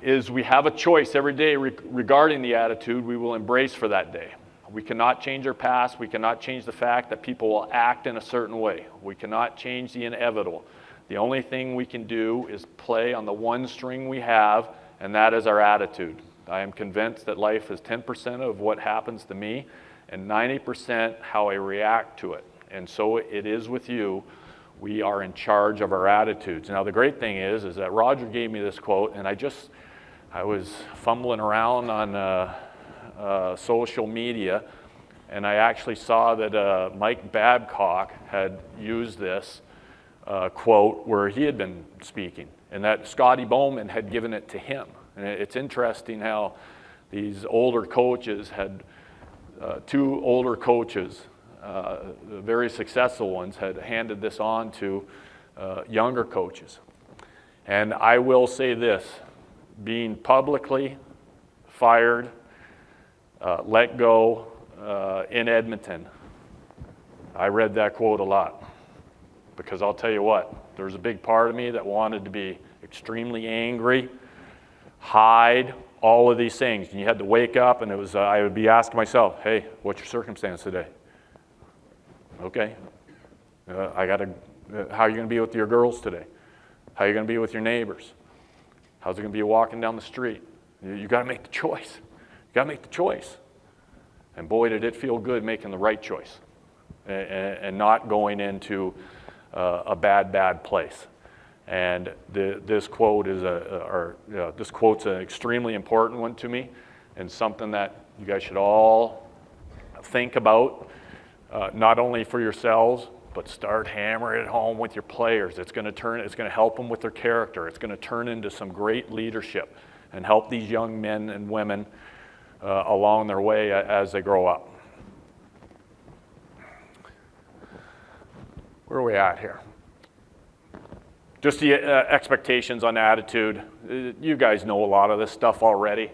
is we have a choice every day regarding the attitude we will embrace for that day. We cannot change our past. We cannot change the fact that people will act in a certain way. We cannot change the inevitable. The only thing we can do is play on the one string we have, and that is our attitude. I am convinced that life is 10% of what happens to me and 90% how I react to it. And so it is with you. We are in charge of our attitudes. Now the great thing is that Roger gave me this quote, and I was fumbling around on social media, and I actually saw that Mike Babcock had used this quote where he had been speaking, and that Scotty Bowman had given it to him. And it's interesting how these older coaches had, two older coaches, very successful ones, had handed this on to younger coaches. And I will say this, being publicly fired, let go in Edmonton, I read that quote a lot. Because I'll tell you what, there was a big part of me that wanted to be extremely angry, hide, all of these things. And you had to wake up, and I would be asking myself, hey, what's your circumstance today? Okay. How are you going to be with your girls today? How are you going to be with your neighbors? How's it going to be walking down the street? You got to make the choice. You got to make the choice. And boy, did it feel good making the right choice and not going into a bad place. And this quote is this quote's an extremely important one to me, and something that you guys should all think about, not only for yourselves, but start hammering it home with your players. It's going to help them with their character. It's going to turn into some great leadership and help these young men and women along their way as they grow up. Where are we at here? Just the expectations on attitude. You guys know a lot of this stuff already.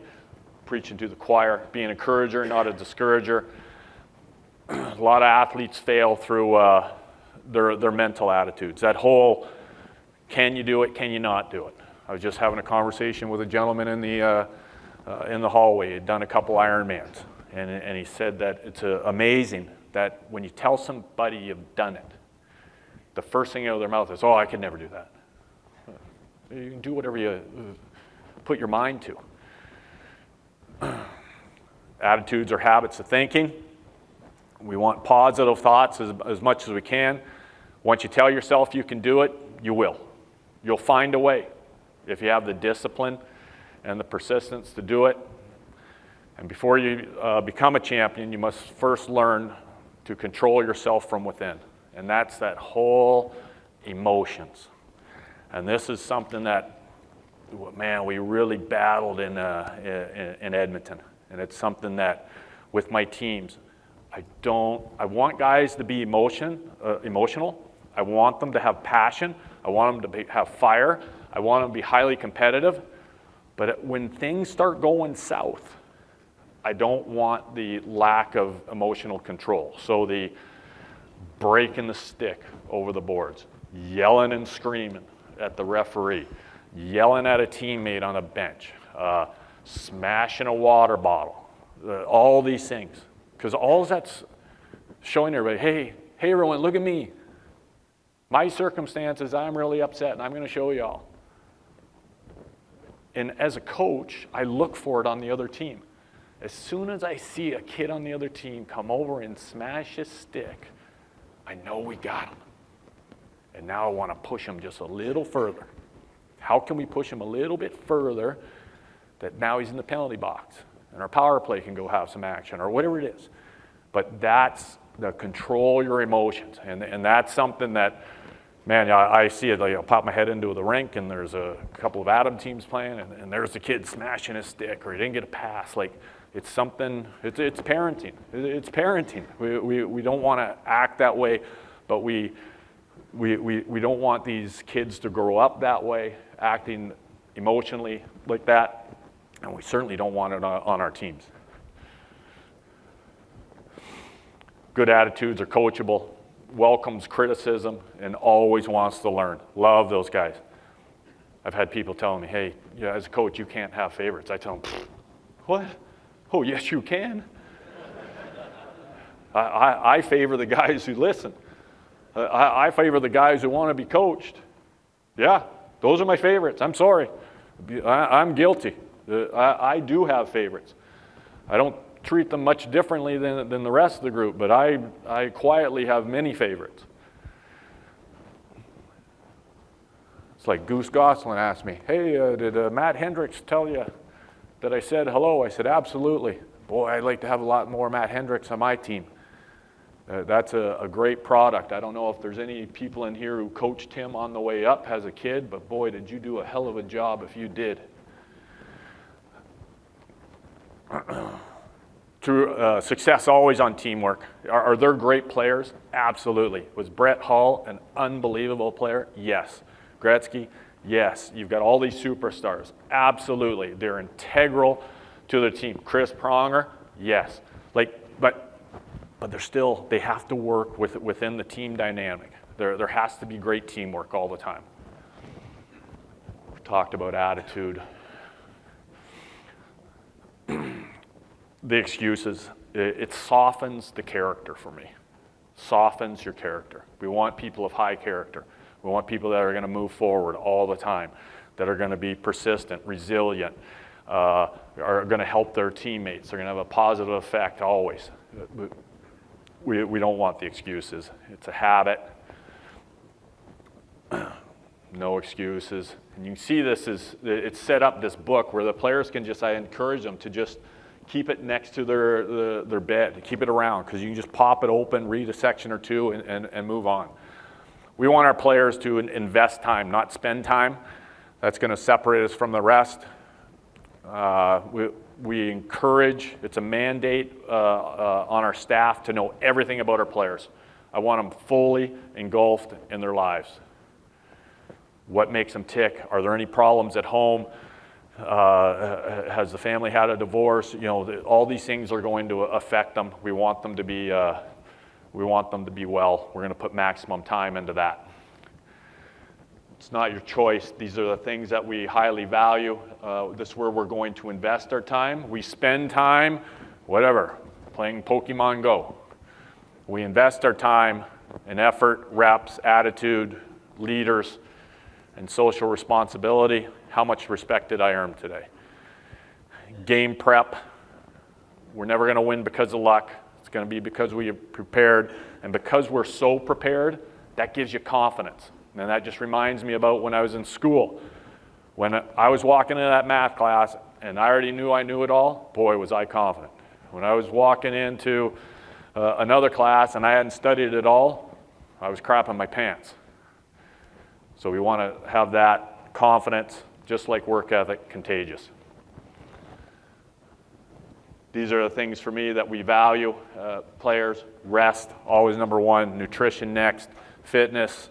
Preaching to the choir, be an encourager, not a discourager. A lot of athletes fail through their mental attitudes. That whole, can you do it, can you not do it? I was just having a conversation with a gentleman in the hallway. He'd done a couple Ironmans, and he said that it's amazing that when you tell somebody you've done it, the first thing out of their mouth is, oh, I could never do that. You can do whatever you put your mind to. Attitudes are habits of thinking. We want positive thoughts as much as we can. Once you tell yourself you can do it, you will. You'll find a way if you have the discipline and the persistence to do it. And before you become a champion, you must first learn to control yourself from within. And that's that whole emotions. And this is something that, man, we really battled in Edmonton. And it's something that, with my teams, I want guys to be emotional. I want them to have passion. I want them to have fire. I want them to be highly competitive. But when things start going south, I don't want the lack of emotional control. So the breaking the stick over the boards, yelling and screaming at the referee, yelling at a teammate on a bench, smashing a water bottle, all these things. Because all that's showing everybody, hey everyone, look at me. My circumstances, I'm really upset, and I'm going to show y'all. And as a coach, I look for it on the other team. As soon as I see a kid on the other team come over and smash his stick, I know we got him. And now I want to push him just a little further. How can we push him a little bit further that now he's in the penalty box and our power play can go have some action or whatever it is? But that's the control your emotions. And that's something that, man, I see it. Like, I'll pop my head into the rink and there's a couple of Adam teams playing and there's a kid smashing his stick or he didn't get a pass. Like, it's something, it's parenting. It's parenting. We don't want to act that way, but we don't want these kids to grow up that way, acting emotionally like that, and we certainly don't want it on our teams. Good attitudes are coachable, welcomes criticism, and always wants to learn. Love those guys. I've had people telling me, hey, yeah, as a coach, you can't have favorites. I tell them, what? Oh, yes, you can. I favor the guys who listen. I favor the guys who want to be coached. Yeah, those are my favorites. I'm sorry. I'm guilty. I do have favorites. I don't treat them much differently than the rest of the group, but I quietly have many favorites. It's like Goose Gosselin asked me, hey, did Matt Hendricks tell you that I said hello? I said, absolutely. Boy, I'd like to have a lot more Matt Hendricks on my team. That's a great product. I don't know if there's any people in here who coached him on the way up as a kid, but boy, did you do a hell of a job if you did. True success always on teamwork. Are there great players? Absolutely. Was Brett Hull an unbelievable player? Yes. Gretzky? Yes. You've got all these superstars. Absolutely. They're integral to the team. Chris Pronger? Yes. But they have to work within the team dynamic. There has to be great teamwork all the time. We talked about attitude. The excuses, it softens the character for me. Softens your character. We want people of high character. We want people that are going to move forward all the time, that are going to be persistent, resilient, are going to help their teammates. They're going to have a positive effect always. We don't want the excuses. It's a habit. No excuses. And you can see it's set up, this book, where the players can I encourage them to just keep it next to their bed, keep it around, because you can just pop it open, read a section or two, and move on. We want our players to invest time, not spend time. That's going to separate us from the rest. We encourage, it's a mandate on our staff to know everything about our players. I want them fully engulfed in their lives. What makes them tick? Are there any problems at home? Has the family had a divorce? All these things are going to affect them. We want them to be well. We're going to put maximum time into that. It's not your choice. These are the things that we highly value. This is where we're going to invest our time. We spend time, playing Pokemon Go. We invest our time in effort, reps, attitude, leaders, and social responsibility. How much respect did I earn today? Game prep. We're never going to win because of luck. It's going to be because we have prepared. And because we're so prepared, that gives you confidence. And that just reminds me about when I was in school. When I was walking into that math class and I already knew I knew it all, boy, was I confident. When I was walking into another class and I hadn't studied it all, I was crapping my pants. So we want to have that confidence, just like work ethic, contagious. These are the things for me that we value. Players, rest, always number one. Nutrition next. Fitness,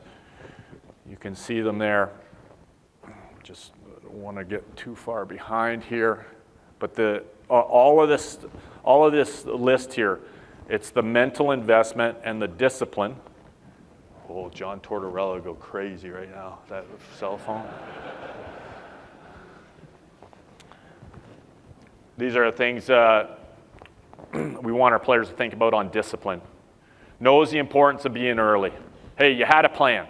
you can see them there. Just don't want to get too far behind here. But all of this list here, it's the mental investment and the discipline. Oh, John Tortorella go crazy right now, that cell phone. These are the things we want our players to think about on discipline. Knows the importance of being early. Hey, you had a plan.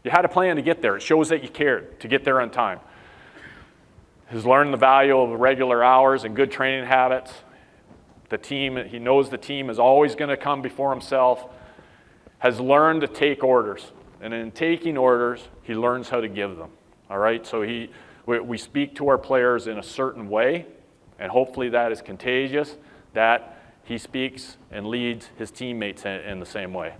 You had a plan to get there. It shows that you cared to get there on time. Has learned the value of regular hours and good training habits. He knows the team is always going to come before himself. Has learned to take orders. And in taking orders, he learns how to give them. All right? So we speak to our players in a certain way, and hopefully that is contagious, that he speaks and leads his teammates in the same way.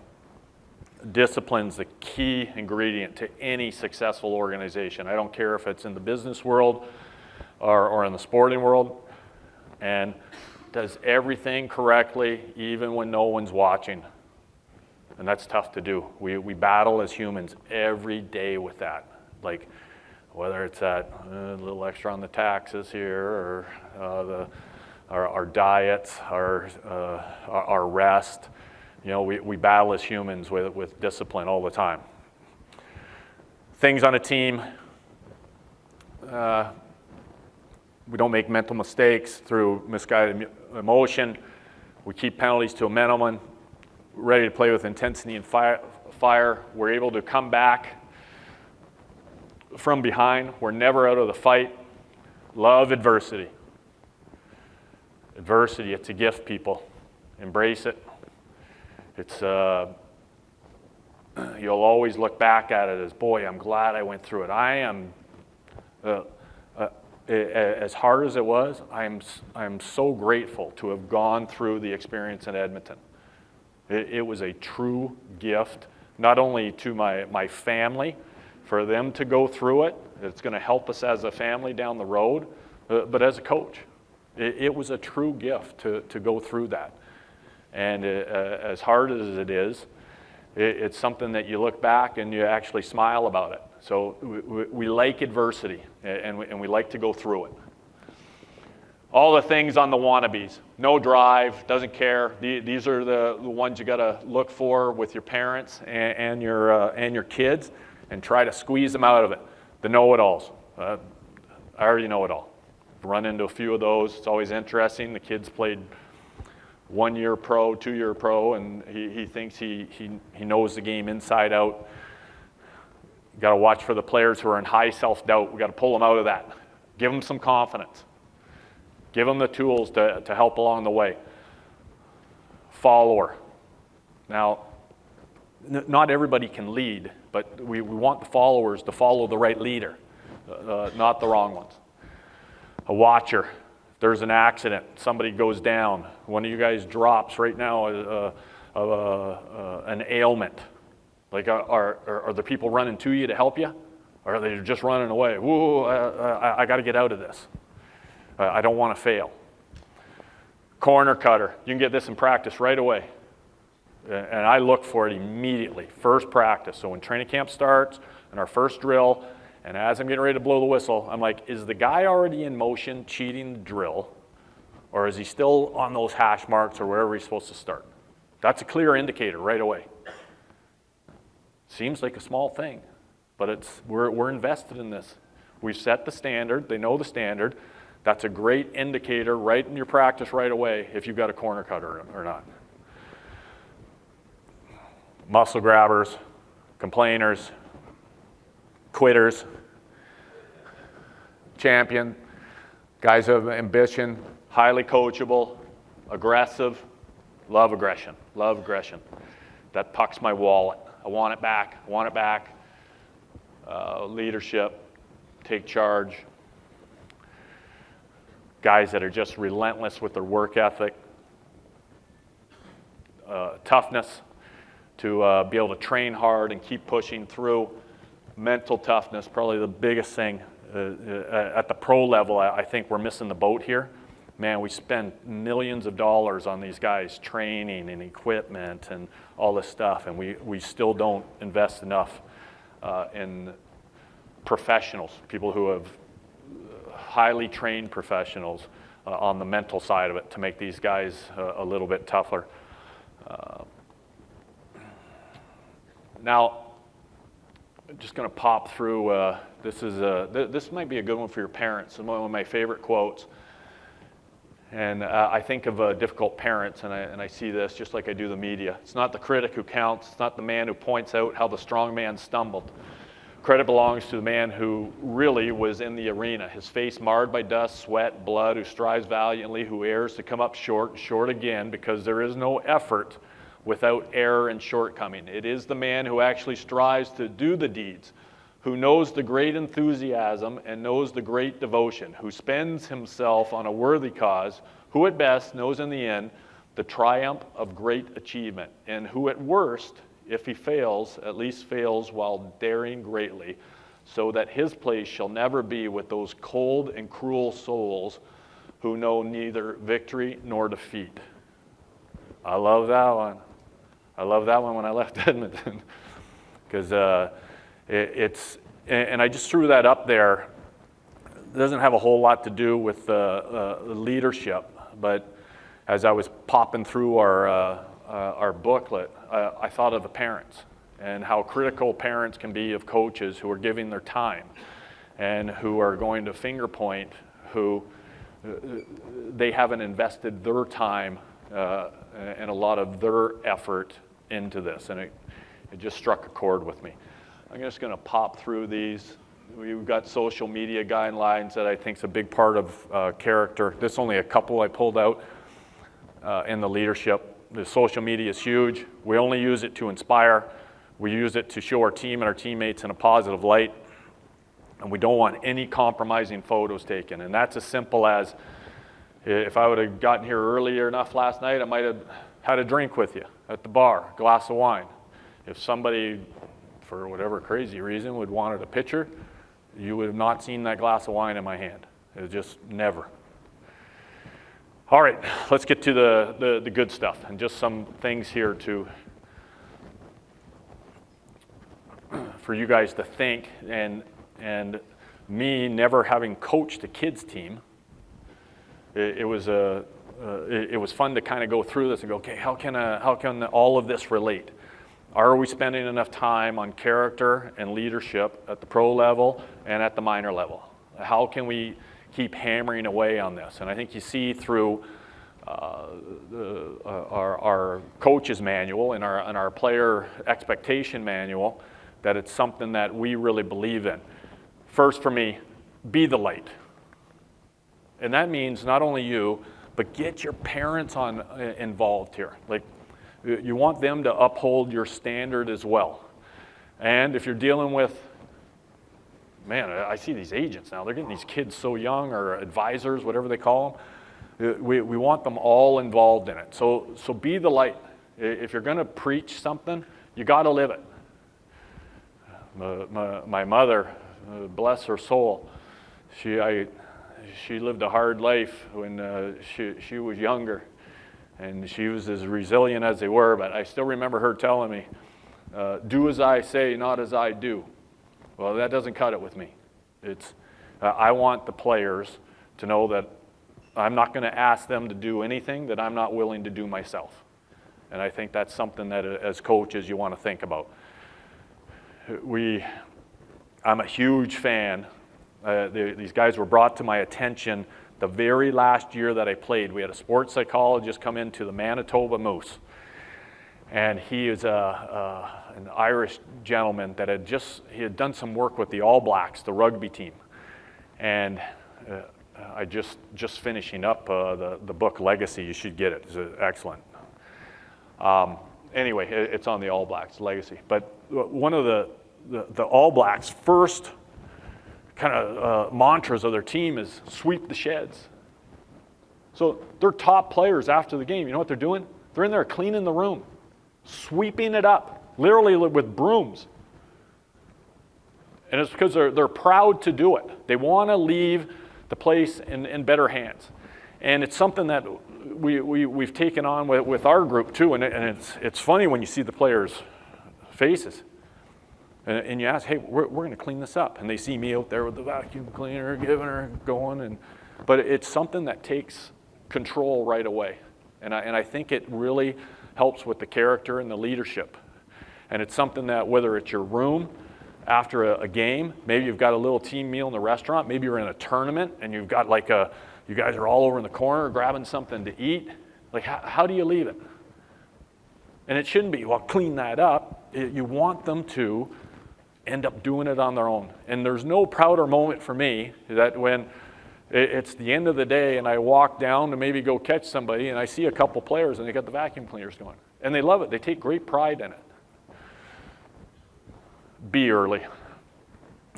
Discipline's the key ingredient to any successful organization. I don't care if it's in the business world or in the sporting world, and does everything correctly even when no one's watching. And that's tough to do. We battle as humans every day with that. Like whether it's that a little extra on the taxes here, or our diets, our rest. We battle as humans with discipline all the time. Things on a team, we don't make mental mistakes through misguided emotion. We keep penalties to a minimum. ready to play with intensity and fire. We're able to come back from behind. We're never out of the fight. Love adversity. Adversity, it's a gift, people. Embrace it. It's you'll always look back at it as, boy, I'm glad I went through it. I am, as hard as it was, I'm so grateful to have gone through the experience in Edmonton. It was a true gift, not only to my family, for them to go through it. It's going to help us as a family down the road, but as a coach. It was a true gift to go through that. And as hard as it is, it's something that you look back and you actually smile about it. So we like adversity, and we like to go through it. All the things on the wannabes. No drive, doesn't care. These are the ones you got to look for with your parents and your kids, and try to squeeze them out of it. The know-it-alls. I already know it all. Run into a few of those. It's always interesting. The kid's played 1-year pro, 2-year pro, and he thinks he knows the game inside out. You got to watch for the players who are in high self-doubt. We got to pull them out of that. Give them some confidence. Give them the tools to help along the way. Follower. Now, not everybody can lead, but we want the followers to follow the right leader, not the wrong ones. A watcher. There's an accident, somebody goes down, one of you guys drops right now an ailment. Like, are the people running to you to help you? Or are they just running away? Whoa, I got to get out of this. I don't want to fail. Corner cutter. You can get this in practice right away. And I look for it immediately, first practice. So when training camp starts and our first drill, and as I'm getting ready to blow the whistle, I'm like, is the guy already in motion cheating the drill? Or is he still on those hash marks or wherever he's supposed to start? That's a clear indicator right away. Seems like a small thing, but we're invested in this. We've set the standard. They know the standard. That's a great indicator right in your practice right away if you've got a corner cutter or not. Muscle grabbers, complainers, quitters, champion, guys who have ambition, highly coachable, aggressive, love aggression. That pucks my wallet. I want it back. Leadership, take charge. Guys that are just relentless with their work ethic. Toughness, to be able to train hard and keep pushing through. Mental toughness, probably the biggest thing. At the pro level, I think we're missing the boat here. Man, we spend millions of dollars on these guys, training and equipment and all this stuff, and we still don't invest enough in professionals, people who have highly trained professionals on the mental side of it to make these guys a little bit tougher. Now, I'm just going to pop through. This might be a good one for your parents. It's one of my favorite quotes. And I think of difficult parents, and I see this just like I do the media. It's not the critic who counts. It's not the man who points out how the strong man stumbled. Credit belongs to the man who really was in the arena, his face marred by dust, sweat, blood, who strives valiantly, who errs to come up short again, because there is no effort without error and shortcoming. It is the man who actually strives to do the deeds, who knows the great enthusiasm and knows the great devotion, who spends himself on a worthy cause, who at best knows in the end the triumph of great achievement, and who at worst, if he fails, at least fails while daring greatly, so that his place shall never be with those cold and cruel souls who know neither victory nor defeat. I love that one. I love that one when I left Edmonton, because and I just threw that up there. It doesn't have a whole lot to do with leadership, but as I was popping through our booklet, I thought of the parents and how critical parents can be of coaches who are giving their time and who are going to finger point who they haven't invested their time and a lot of their effort into this, and it just struck a chord with me. I'm just going to pop through these. We've got social media guidelines that I think is a big part of character. There's only a couple I pulled out in the leadership. The social media is huge. We only use it to inspire. We use it to show our team and our teammates in a positive light. And we don't want any compromising photos taken. And that's as simple as, if I would have gotten here earlier enough last night, I might have had a drink with you at the bar, a glass of wine. If somebody, for whatever crazy reason, would wanted a picture, you would have not seen that glass of wine in my hand. It was just never. All right, let's get to the good stuff, and just some things here for you guys to think, and me never having coached a kids team, it was fun to kind of go through this and go, okay, how can all of this relate? Are we spending enough time on character and leadership at the pro level and at the minor level? How can we keep hammering away on this? And I think you see through our coach's manual and our player expectation manual that it's something that we really believe in. First for me, be the light. And that means not only you, but get your parents involved here. Like, you want them to uphold your standard as well. And if you're dealing with, man, I see these agents now, they're getting these kids so young, or advisors, whatever they call them. We want them all involved in it. So be the light. If you're going to preach something, you got to live it. My mother, bless her soul, she lived a hard life when she was younger, and she was as resilient as they were, but I still remember her telling me, do as I say, not as I do. Well, that doesn't cut it with me. I want the players to know that I'm not going to ask them to do anything that I'm not willing to do myself. And I think that's something that as coaches you want to think about. I'm a huge fan. These guys were brought to my attention the very last year that I played. We had a sports psychologist come into the Manitoba Moose. And he is an Irish gentleman that he had done some work with the All Blacks, the rugby team. And I just finishing up the book Legacy. You should get it. It's excellent. Anyway, it's on the All Blacks, Legacy. But one of the All Blacks' first kind of mantras of their team is sweep the sheds. So their top players after the game, you know what they're doing? They're in there cleaning the room, sweeping it up, literally with brooms. And it's because they're proud to do it. They want to leave the place in better hands. And it's something that we've taken on with our group too. And it's funny when you see the players' faces. And you ask, hey, we're going to clean this up. And they see me out there with the vacuum cleaner, giving her, going. But it's something that takes control right away. And I think it really helps with the character and the leadership. And it's something that whether it's your room after a game, maybe you've got a little team meal in the restaurant, maybe you're in a tournament and you've got you guys are all over in the corner grabbing something to eat. Like, how do you leave it? And it shouldn't be, well, clean that up. You want them to end up doing it on their own. And there's no prouder moment for me that when it's the end of the day and I walk down to maybe go catch somebody and I see a couple players and they got the vacuum cleaners going. And they love it. They take great pride in it. Be early.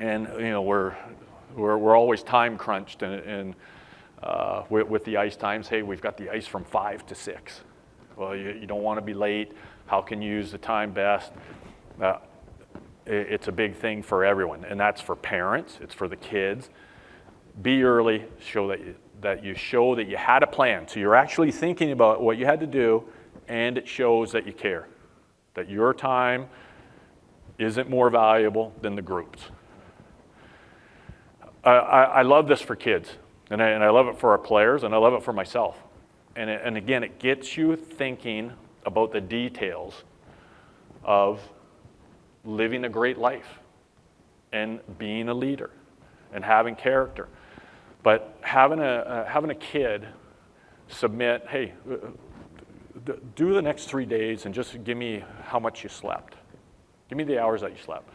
And, you know, we're always time crunched and with the ice times. Hey, we've got the ice from 5 to 6. Well, you don't want to be late. How can you use the time best? It's a big thing for everyone, and that's for parents. It's for the kids. Be early. Show that you had a plan. So you're actually thinking about what you had to do, and it shows that you care. That your time isn't more valuable than the group's. I love this for kids, and I love it for our players, and I love it for myself. And again, it gets you thinking about the details of living a great life and being a leader and having character. But having a kid submit, hey, do the next 3 days and just give me how much you slept. Give me the hours that you slept.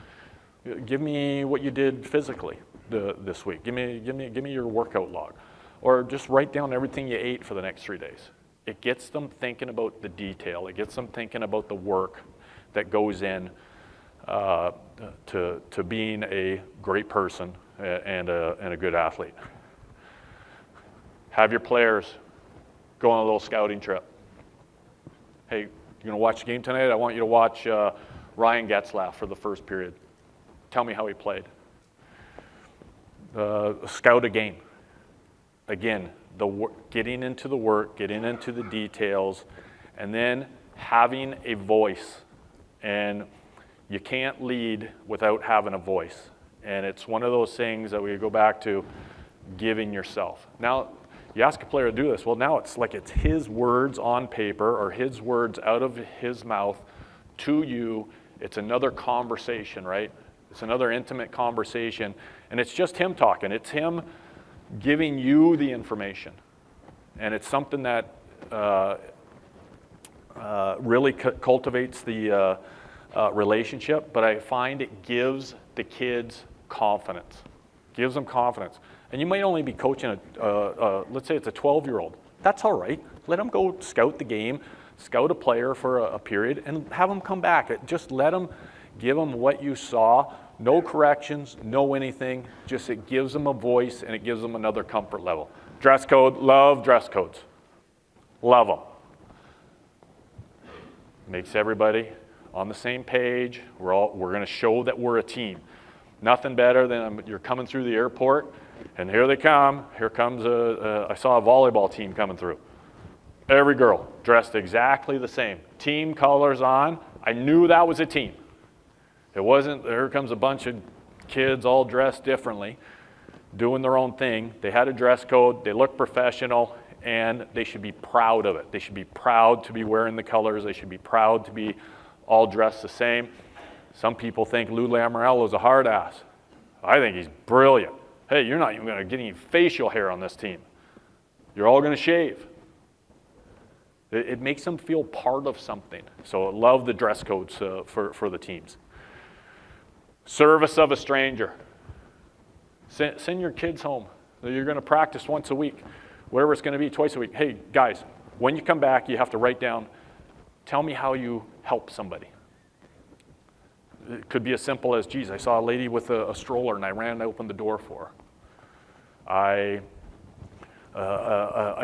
Give me what you did physically this week. Give me your workout log. Or just write down everything you ate for the next 3 days. It gets them thinking about the detail. It gets them thinking about the work that goes in to being a great person and a good athlete. Have your players go on a little scouting trip. Hey, you're going to watch the game tonight? I want you to watch Ryan Getzlaff for the first period. Tell me how he played. Scout a game. Again, getting into the work, getting into the details, and then having a voice. And you can't lead without having a voice. And it's one of those things that we go back to giving yourself. Now, you ask a player to do this. Well, now it's like it's his words on paper or his words out of his mouth to you. It's another conversation, right? It's another intimate conversation. And it's just him talking. It's him giving you the information. And it's something that really cultivates the relationship, but I find it gives the kids confidence. Gives them confidence. And you might only be coaching let's say it's a 12-year-old. That's all right. Let them go scout the game, scout a player for a period, and have them come back. Just let them, give them what you saw. No corrections, no anything. Just it gives them a voice and it gives them another comfort level. Dress code, love dress codes. Love them. Makes everybody on the same page. We're going to show that we're a team. Nothing better than you're coming through the airport, and here they come. Here comes I saw a volleyball team coming through. Every girl dressed exactly the same. Team colors on. I knew that was a team. It wasn't, here comes a bunch of kids all dressed differently, doing their own thing. They had a dress code. They looked professional, and they should be proud of it. They should be proud to be wearing the colors. They should be proud to be all dressed the same. Some people think Lou Lamoriello is a hard ass. I think he's brilliant. Hey, you're not even going to get any facial hair on this team. You're all going to shave. It makes them feel part of something. So I love the dress codes for the teams. Service of a stranger. Send your kids home. You're going to practice once a week, wherever it's going to be, twice a week. Hey, guys, when you come back, you have to write down, tell me how you help somebody. It could be as simple as, geez, I saw a lady with a stroller and I ran and opened the door for her. I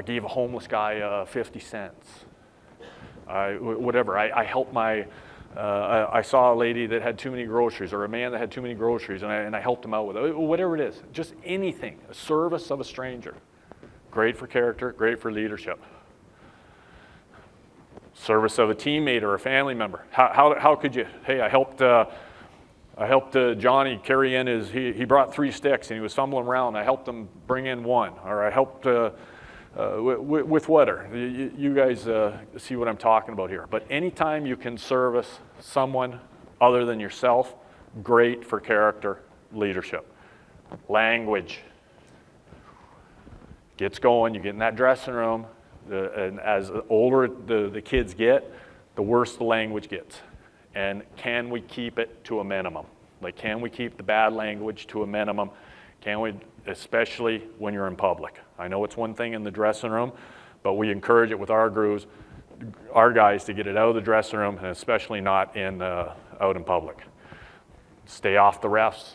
gave a homeless guy 50 cents. Whatever. I helped I saw a lady that had too many groceries or a man that had too many groceries and I helped him out with it. Whatever it is. Just anything. A service of a stranger. Great for character, great for leadership. Service of a teammate or a family member. How could you? Hey, I helped Johnny carry in he brought 3 sticks and he was fumbling around. I helped him bring in 1, or I helped with whatever. You guys see what I'm talking about here. But anytime you can service someone other than yourself, great for character, leadership. Language. Gets going. You get in that dressing room. And as older the kids get, the worse the language gets. And can we keep it to a minimum? Like, can we keep the bad language to a minimum? Can we, especially when you're in public? I know it's one thing in the dressing room, but we encourage it with our guys to get it out of the dressing room, and especially not out in public. Stay off the refs.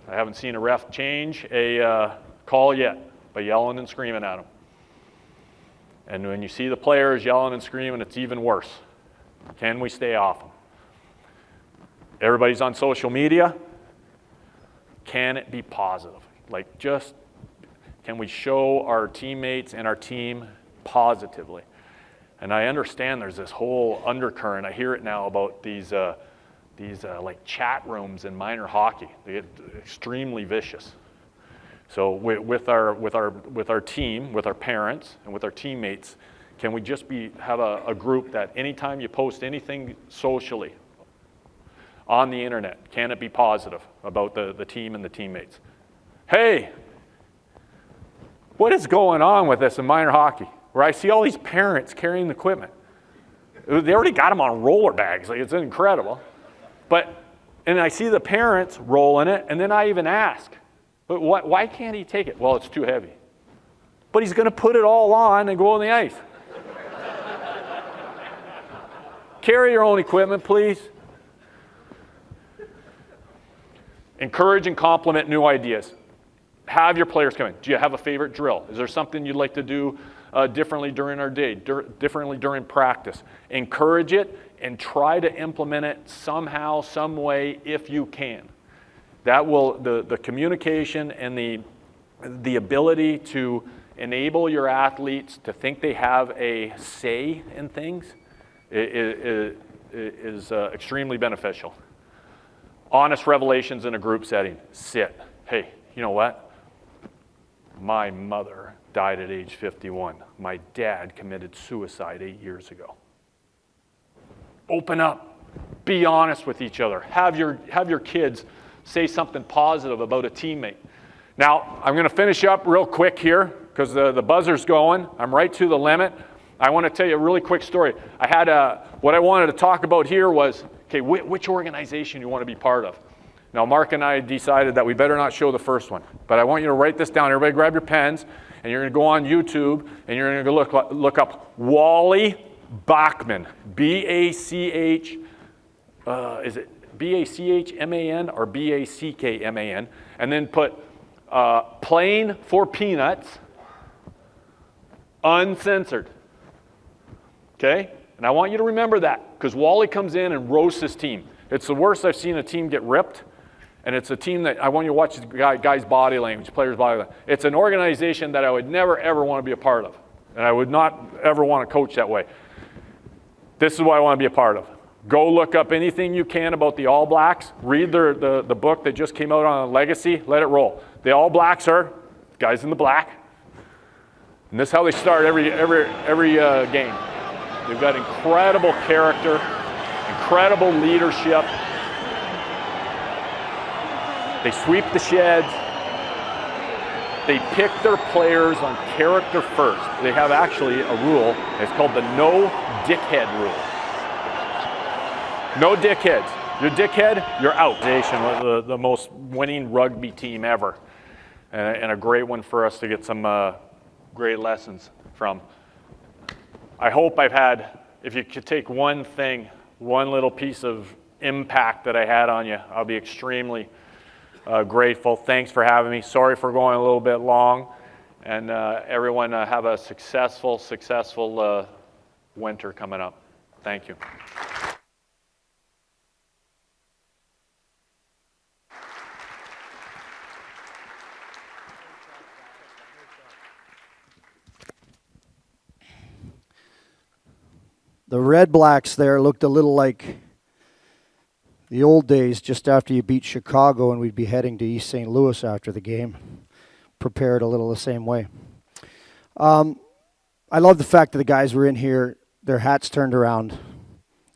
I haven't seen a ref change a call yet by yelling and screaming at them. And when you see the players yelling and screaming, it's even worse. Can we stay off them? Everybody's on social media. Can it be positive? Like, just can we show our teammates and our team positively? And I understand there's this whole undercurrent. I hear it now about these like chat rooms in minor hockey. They get extremely vicious. So with our team, with our parents, and with our teammates, can we just have a group that anytime you post anything socially on the internet, can it be positive about the team and the teammates? Hey, what is going on with this in minor hockey? Where I see all these parents carrying the equipment. They already got him on roller bags. Like, it's incredible. And I see the parents rolling it, and then I even ask, but why can't he take it? Well, it's too heavy. But he's going to put it all on and go on the ice. Carry your own equipment, please. Encourage and compliment new ideas. Have your players come in. Do you have a favorite drill? Is there something you'd like to do differently during our day, differently during practice? Encourage it and try to implement it somehow, some way, if you can. That will, the communication and the ability to enable your athletes to think they have a say in things is extremely beneficial. Honest revelations in a group setting. Sit. Hey, you know what? My mother died at age 51. My dad committed suicide 8 years ago. Open up. Be honest with each other. Have your kids say something positive about a teammate. Now, I'm going to finish up real quick here because the buzzer's going. I'm right to the limit. I want to tell you a really quick story. I had what I wanted to talk about here was, okay, which organization you want to be part of. Now, Mark and I decided that we better not show the first one, but I want you to write this down. Everybody grab your pens, and you're going to go on YouTube, and you're going to look up Wally Bachman, B-A-C-H, is it B-A-C-H-M-A-N or B-A-C-K-M-A-N, and then put plain for peanuts, uncensored. Okay? And I want you to remember that because Wally comes in and roasts his team. It's the worst I've seen a team get ripped, and it's a team that I want you to watch the guy's body language, players' body language. It's an organization that I would never, ever want to be a part of, and I would not ever want to coach that way. This is what I want to be a part of. Go look up anything you can about the All Blacks. Read the book that just came out on Legacy. Let it roll. The All Blacks are guys in the black, and this is how they start every game. They've got incredible character, incredible leadership. They sweep the sheds. They pick their players on character first. They have actually a rule. It's called the no dickhead rule. No dickheads. You're a dickhead, you're out. The most winning rugby team ever. And a great one for us to get some great lessons from. I hope I've had, if you could take one thing, one little piece of impact that I had on you, I'll be extremely grateful. Thanks for having me. Sorry for going a little bit long. And everyone have a successful winter coming up. Thank you. The Red Blacks there looked a little like the old days just after you beat Chicago and we'd be heading to East St. Louis after the game. Prepared a little the same way. I love the fact that the guys were in here, their hats turned around.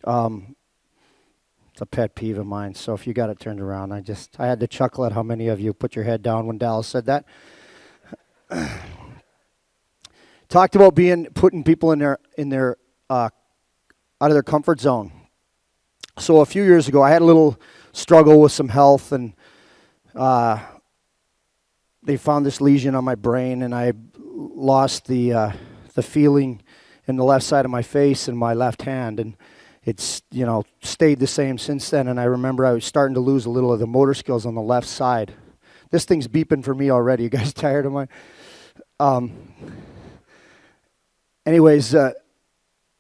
It's a pet peeve of mine, so if you got it turned around, I had to chuckle at how many of you put your head down when Dallas said that. Talked about putting people in their out of their comfort zone. So a few years ago, I had a little struggle with some health, and they found this lesion on my brain, and I lost the feeling in the left side of my face and my left hand, and it's stayed the same since then. And I remember I was starting to lose a little of the motor skills on the left side. This thing's beeping for me already. You guys tired of mine? Anyways.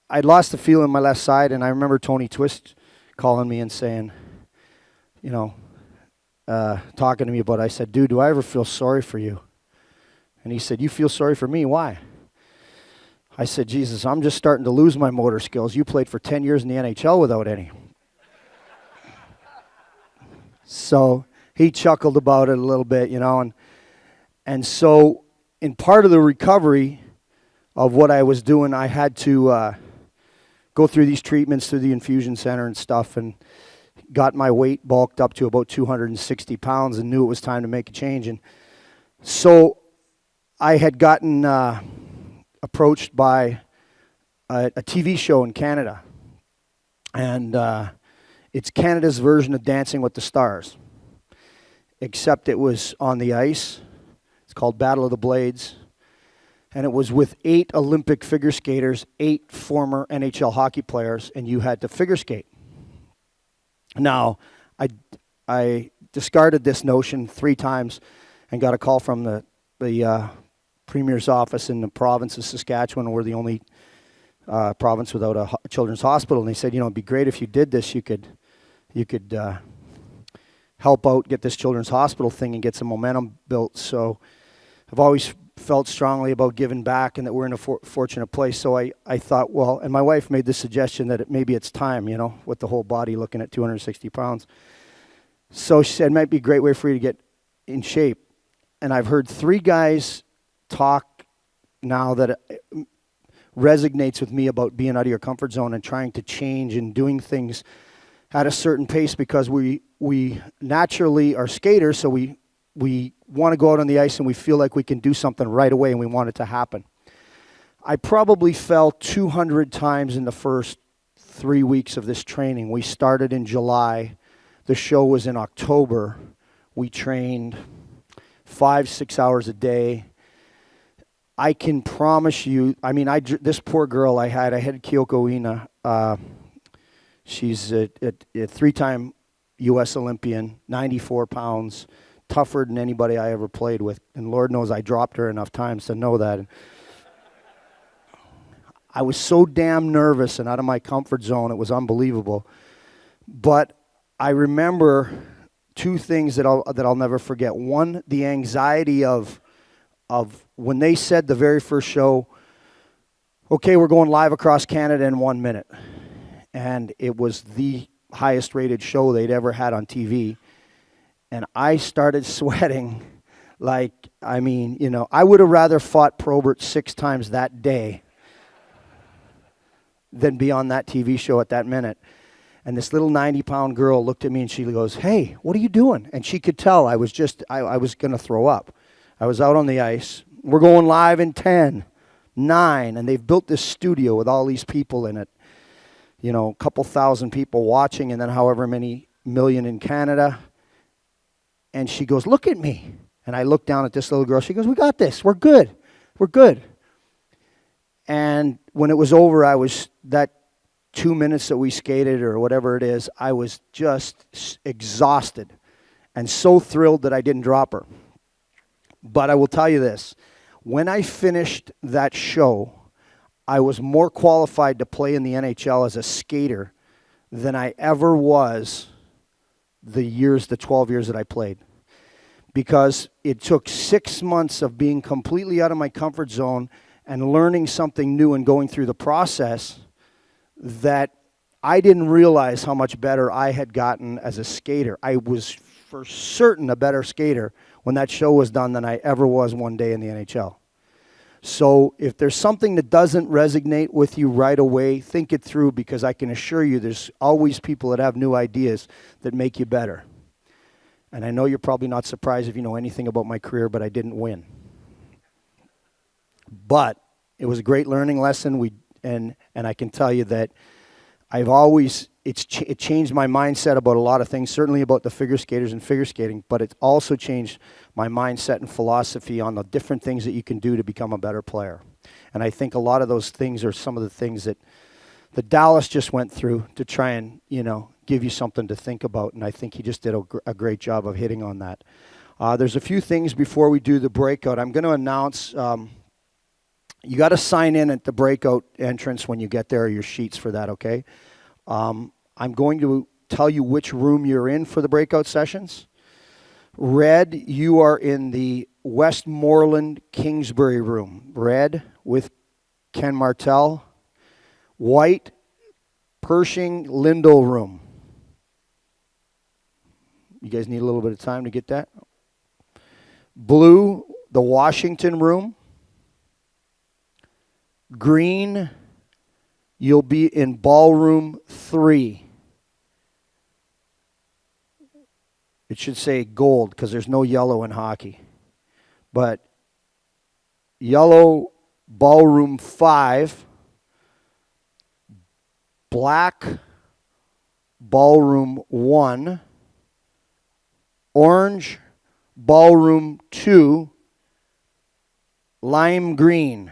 I'd lost the feel in my left side, and I remember Tony Twist calling me and saying, talking to me about it. I said, dude, do I ever feel sorry for you? And he said, you feel sorry for me? Why? I said, Jesus, I'm just starting to lose my motor skills. You played for 10 years in the NHL without any. So he chuckled about it a little bit, and so in part of the recovery of what I was doing, I had to go through these treatments through the infusion center and stuff, and got my weight bulked up to about 260 pounds and knew it was time to make a change. And so I had gotten approached by a TV show in Canada, And it's Canada's version of Dancing with the Stars, except it was on the ice. It's called Battle of the Blades. And it was with 8 Olympic figure skaters, 8 former NHL hockey players, and you had to figure skate. Now, I discarded this notion 3 times and got a call from the Premier's office in the province of Saskatchewan. We're the only province without a children's hospital. And they said, it'd be great if you did this. You could help out, get this children's hospital thing and get some momentum built. So I've always felt strongly about giving back and that we're in a fortunate place. So I thought, well, and my wife made the suggestion that maybe it's time, with the whole body looking at 260 pounds. So she said, it might be a great way for you to get in shape. And I've heard 3 guys talk now that resonates with me about being out of your comfort zone and trying to change and doing things at a certain pace, because we naturally are skaters, so we want to go out on the ice and we feel like we can do something right away and we want it to happen. I probably fell 200 times in the first 3 weeks of this training. We started in July. The show was in October. We trained 5-6 hours a day. I can promise you, this poor girl I had Kyoko Ina. She's a 3-time U.S. Olympian, 94 pounds, tougher than anybody I ever played with. And Lord knows I dropped her enough times to know that. I was so damn nervous and out of my comfort zone, it was unbelievable. But I remember 2 things that I'll never forget. One, the anxiety of when they said the very first show, okay, we're going live across Canada in 1 minute. And it was the highest rated show they'd ever had on TV. And I started sweating I would have rather fought Probert 6 times that day than be on that TV show at that minute. And this little 90-pound girl looked at me and she goes, hey, what are you doing? And she could tell I was going to throw up. I was out on the ice. We're going live in 10, 9, and they've built this studio with all these people in it. A couple thousand people watching, and then however many million in Canada. And she goes, look at me. And I look down at this little girl. She goes, we got this. We're good. We're good. And when it was over, I was, that 2 minutes that we skated or whatever it is, I was just exhausted and so thrilled that I didn't drop her. But I will tell you this. When I finished that show, I was more qualified to play in the NHL as a skater than I ever was the 12 years that I played. Because it took 6 months of being completely out of my comfort zone and learning something new and going through the process that I didn't realize how much better I had gotten as a skater. I was for certain a better skater when that show was done than I ever was one day in the NHL. So if there's something that doesn't resonate with you right away, think it through, because I can assure you there's always people that have new ideas that make you better. And I know you're probably not surprised if you know anything about my career, but I didn't win. But it was a great learning lesson. And I can tell you that I've always, it changed my mindset about a lot of things, certainly about the figure skaters and figure skating, but it also changed my mindset and philosophy on the different things that you can do to become a better player. And I think a lot of those things are some of the things that Dallas just went through to try and, give you something to think about. And I think he just did a great job of hitting on that. There's a few things before we do the breakout. I'm going to announce, you got to sign in at the breakout entrance when you get there, your sheets for that, okay? I'm going to tell you which room you're in for the breakout sessions. Red, you are in the Westmoreland Kingsbury room. Red with Ken Martell. White, Pershing Lindell room. You guys need a little bit of time to get that. Blue, the Washington room. Green, you'll be in ballroom 3. It should say gold because there's no yellow in hockey. But yellow, ballroom 5. Black, Ballroom 1. Orange, Ballroom 2. Lime green,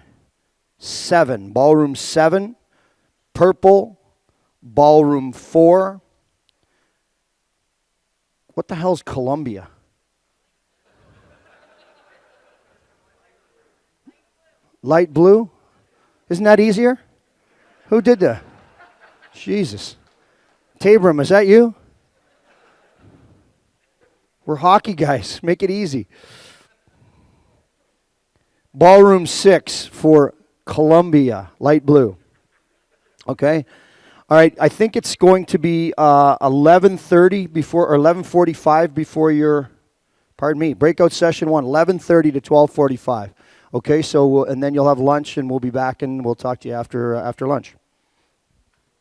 7. Ballroom 7. Purple, Ballroom 4. What the hell's Columbia? Light blue? Isn't that easier? Who did that? Jesus. Tabram, is that you? We're hockey guys. Make it easy. Ballroom 6 for Columbia, light blue. Okay? All right, I think it's going to be 11:30 before, or 11:45 before your, pardon me, breakout session 1, 11:30 to 12:45. Okay, so and then you'll have lunch, and we'll be back, and we'll talk to you after lunch.